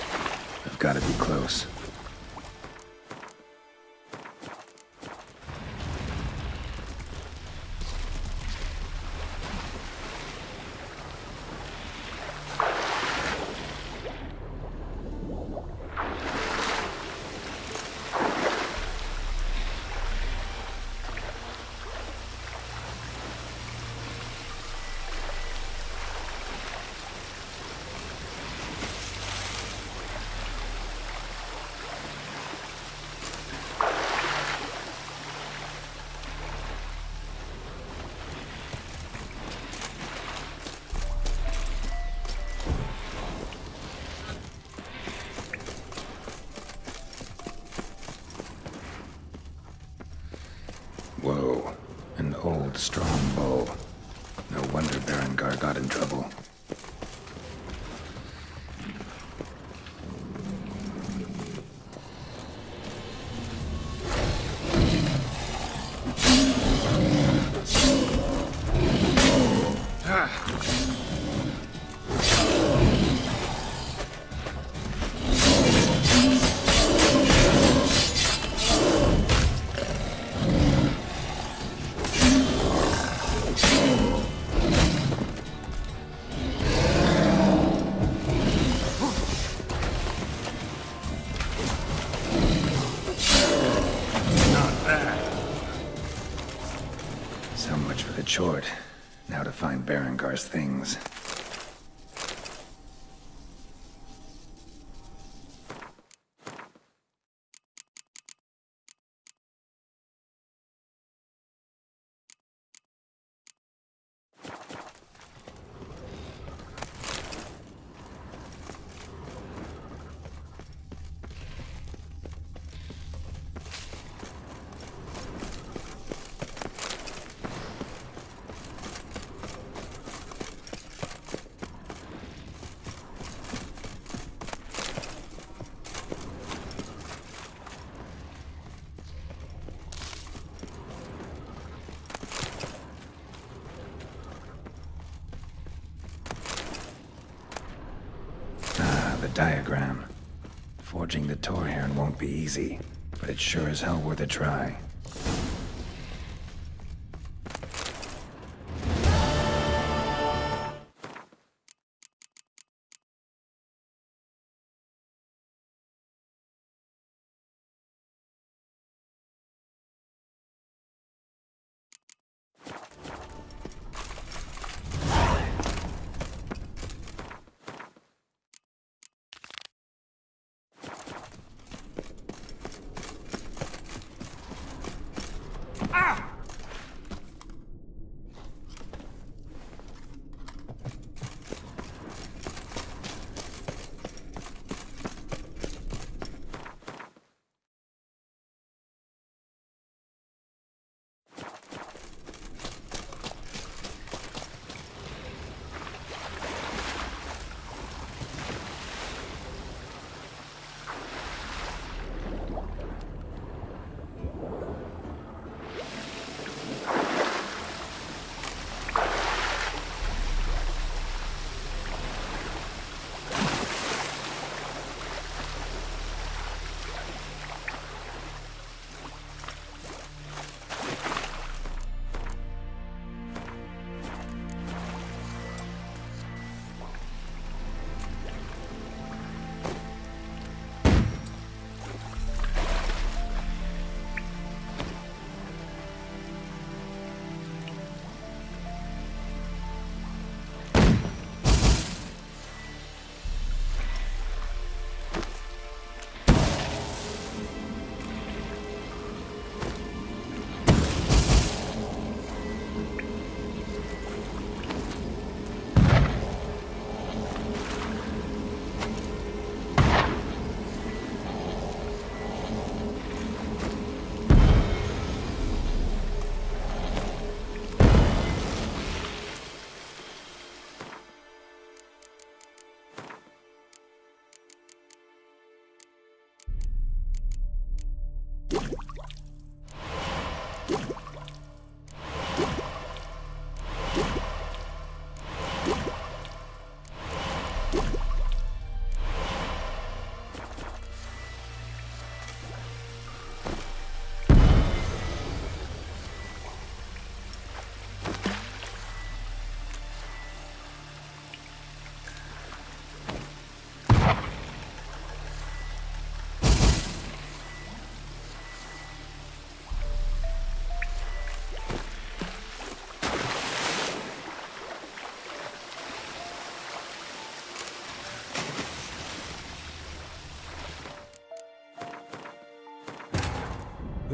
Speaker 4: I've got to be close. Whoa, an old, strong bow. No wonder Berengar got in trouble. So much for the chort. Now to find Berengar's things. The diagram. Forging the Torhairn won't be easy, but it's sure as hell worth a try.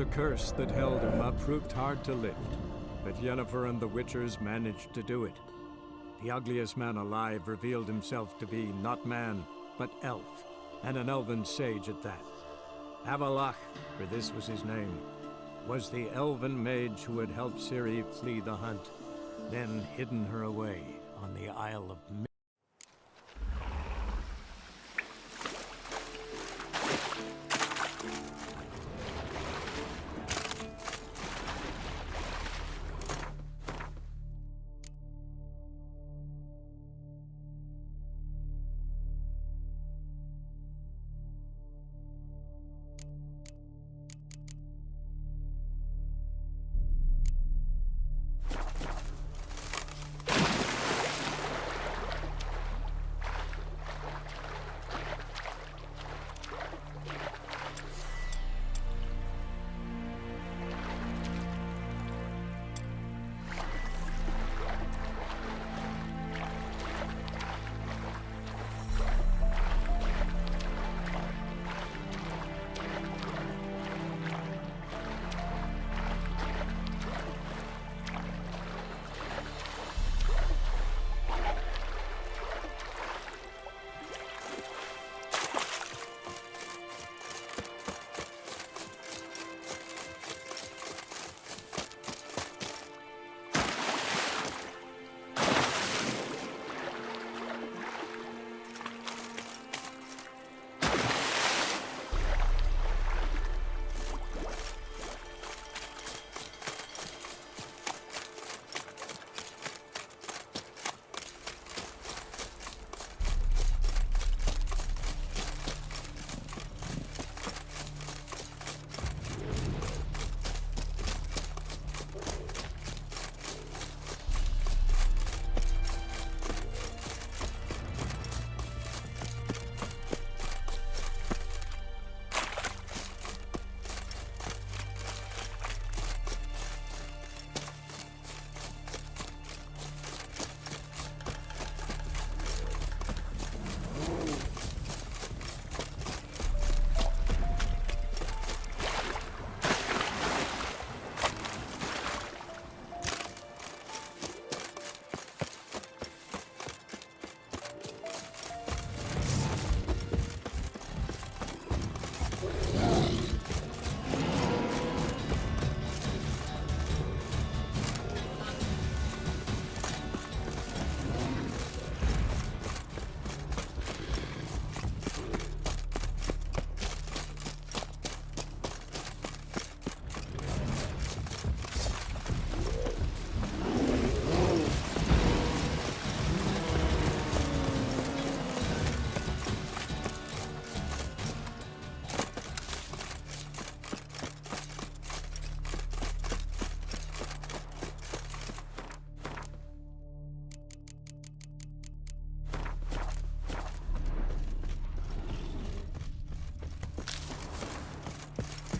Speaker 2: The curse that held Uma proved hard to lift, but Yennefer and the Witchers managed to do it. The ugliest man alive revealed himself to be not man, but elf, and an elven sage at that. Avalach, for this was his name, was the elven mage who had helped Ciri flee the hunt, then hidden her away on the Isle of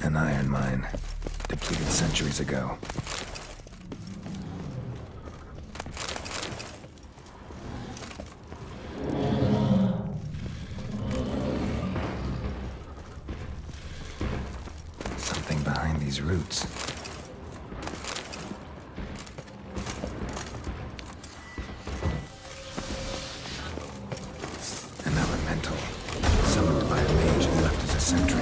Speaker 4: An iron mine, depleted centuries ago. Something behind these roots. An elemental, summoned by a mage and left as a sentry.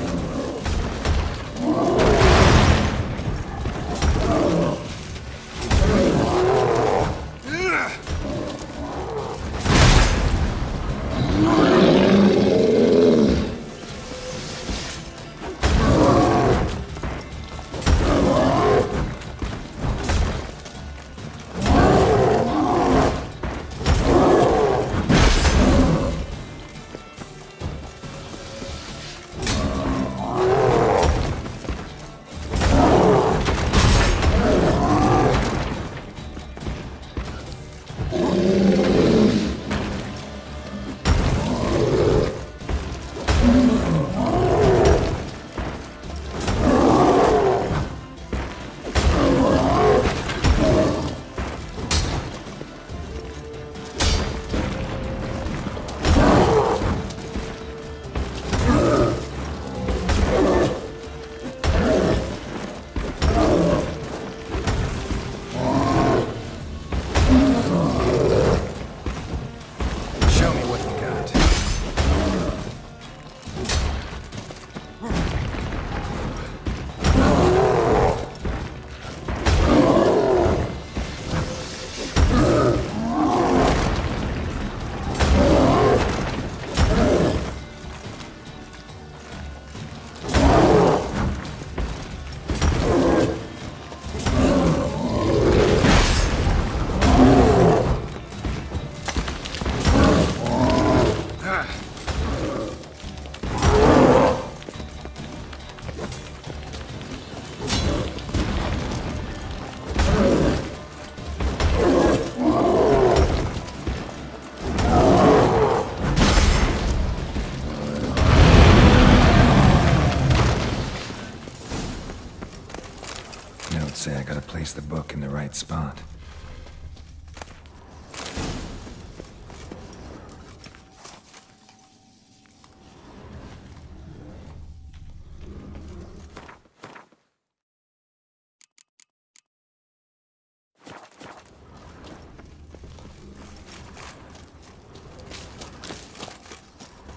Speaker 4: right spot.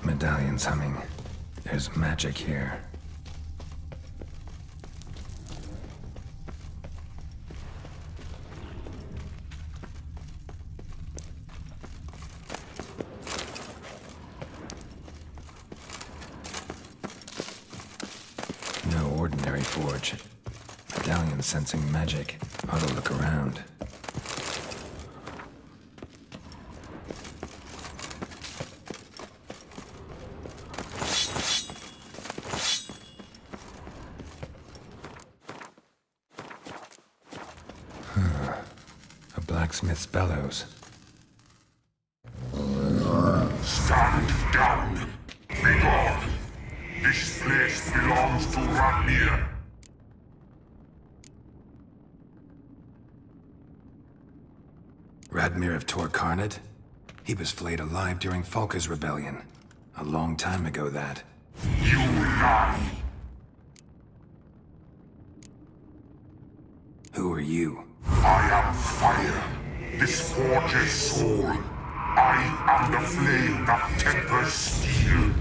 Speaker 4: Medallion's humming. There's magic here. No ordinary forge. Medallion sensing magic. Ought to look around. A blacksmith's bellows.
Speaker 19: Stand down. Be gone. This place belongs to Radmir.
Speaker 4: Radmir of Torcarnate? He was flayed alive during Falka's rebellion. A long time ago, that.
Speaker 19: You lie.
Speaker 4: Who are you?
Speaker 19: I am fire. This forge's soul. I am the flame that tempers steel.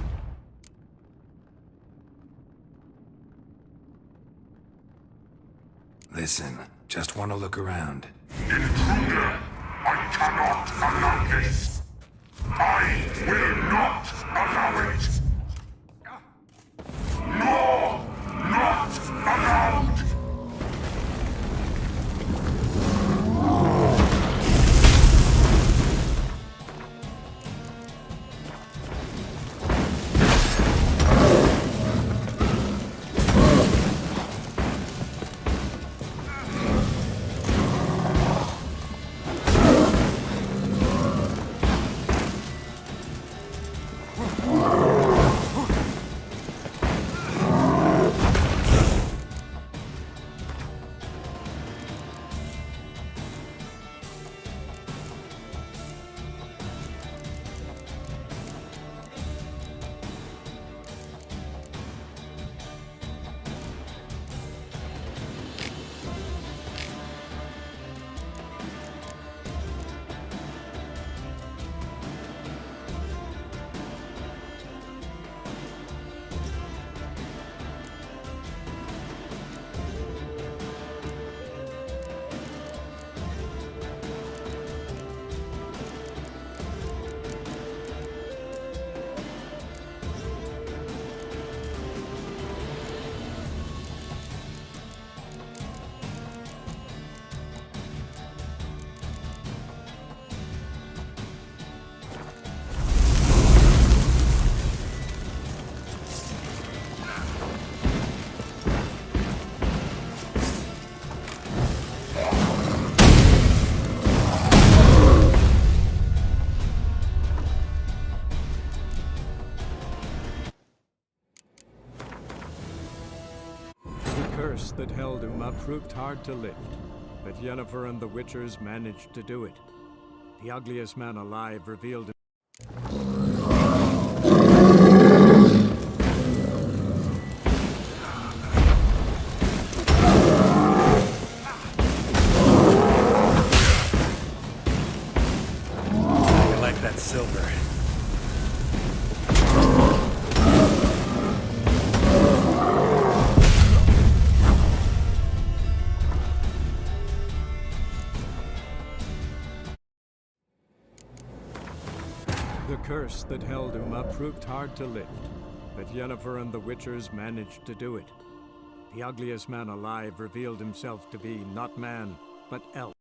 Speaker 4: Listen, just want to look around.
Speaker 19: Intruder, I cannot allow this. I will not allow it. No, not allowed.
Speaker 2: The curse that held Uma proved hard to lift, but Yennefer and the Witchers managed to do it. The ugliest man alive revealed
Speaker 4: I like that silver.
Speaker 2: The curse that held Uma proved hard to lift, but Yennefer and the Witchers managed to do it. The ugliest man alive revealed himself to be not man, but elf.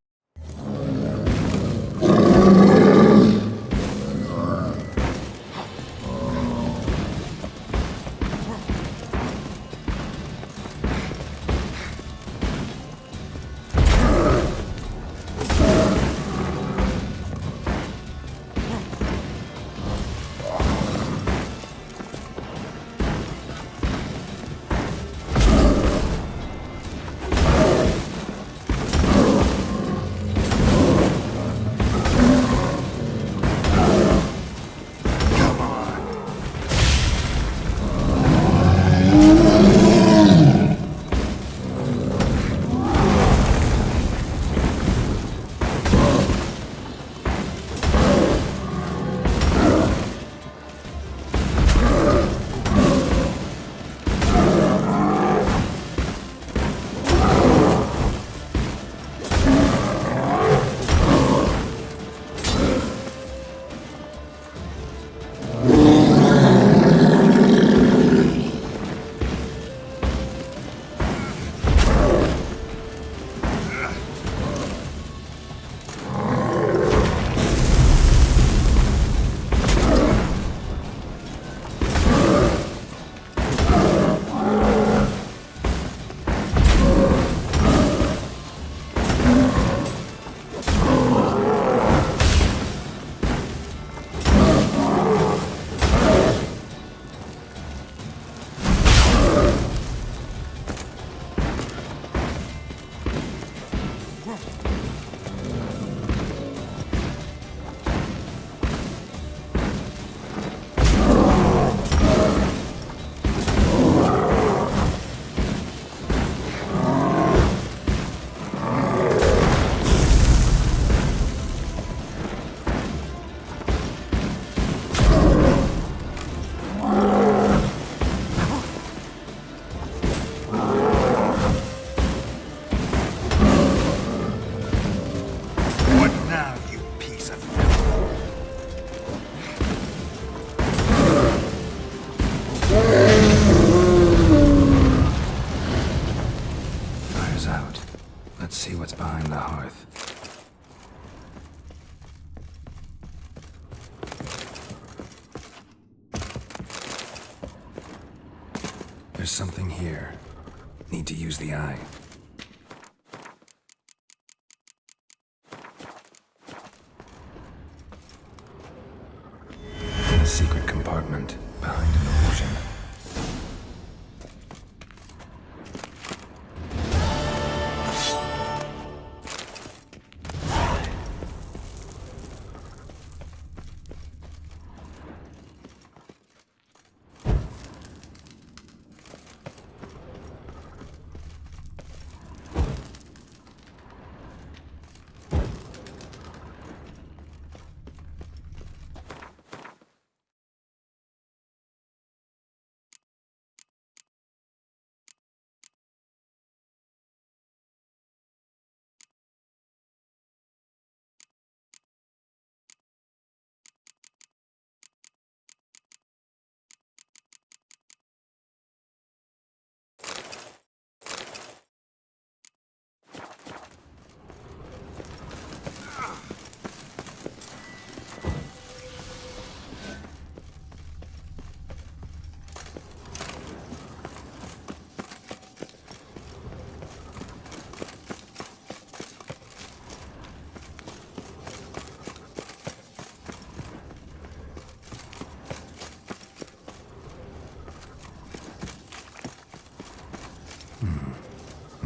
Speaker 4: There's something here. Need to use the eye. A secret compartment behind an illusion.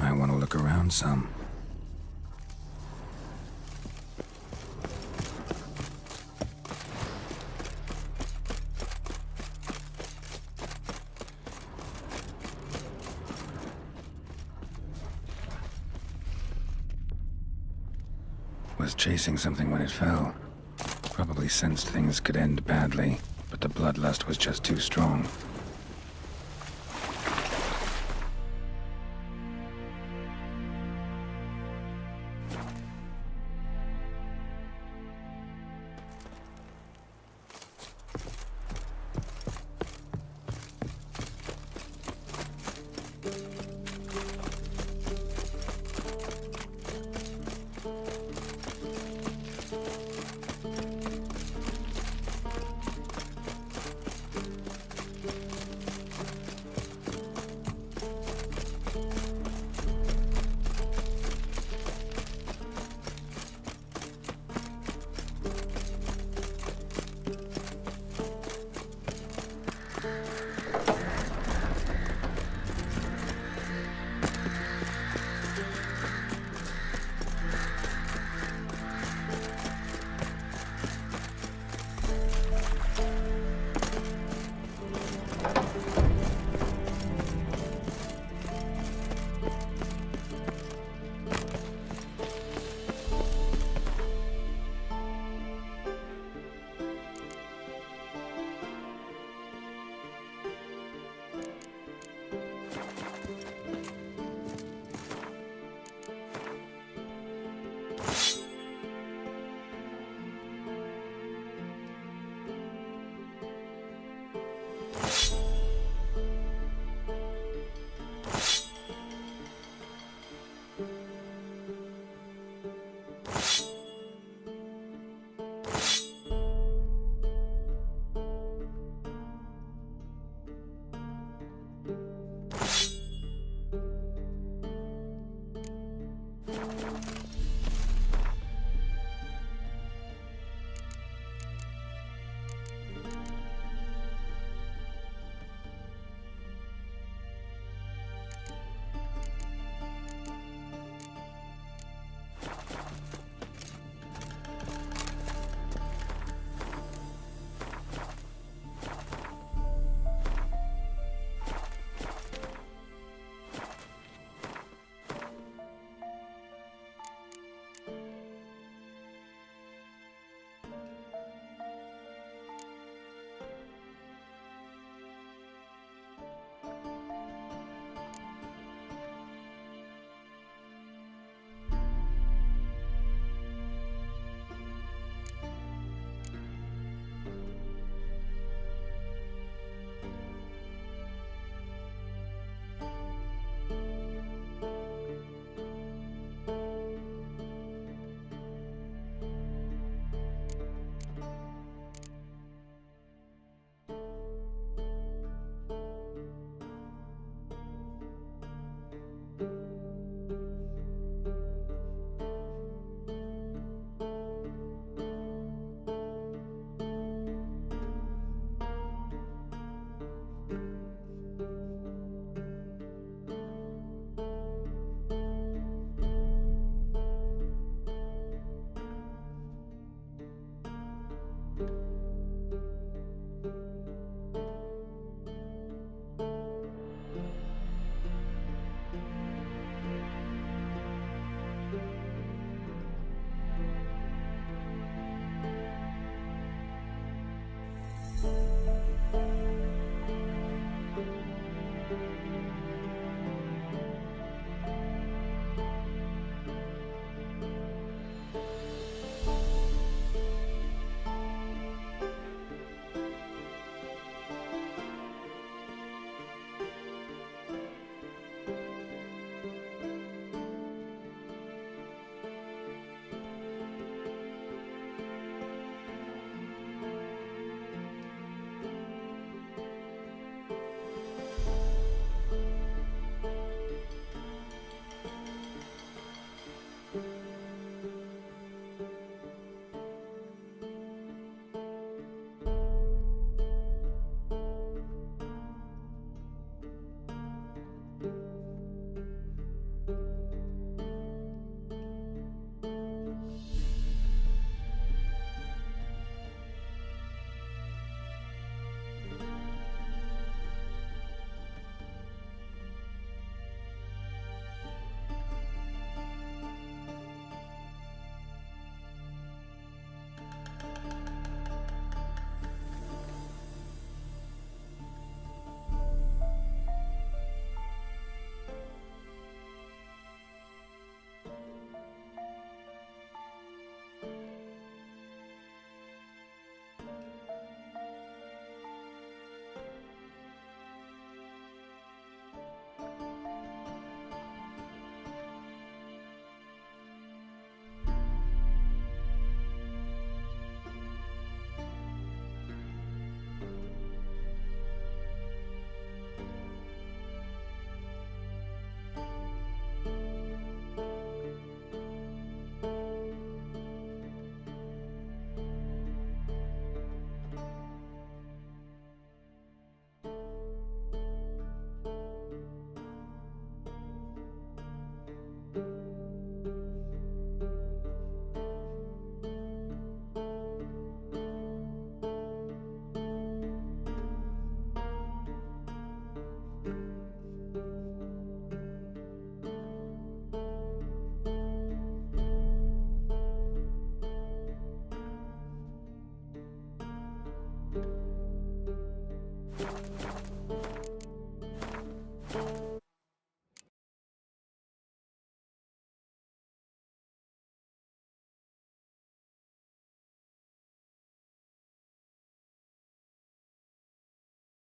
Speaker 4: I want to look around some. Was chasing something when it fell. Probably sensed things could end badly, but the bloodlust was just too strong.
Speaker 6: Thank you.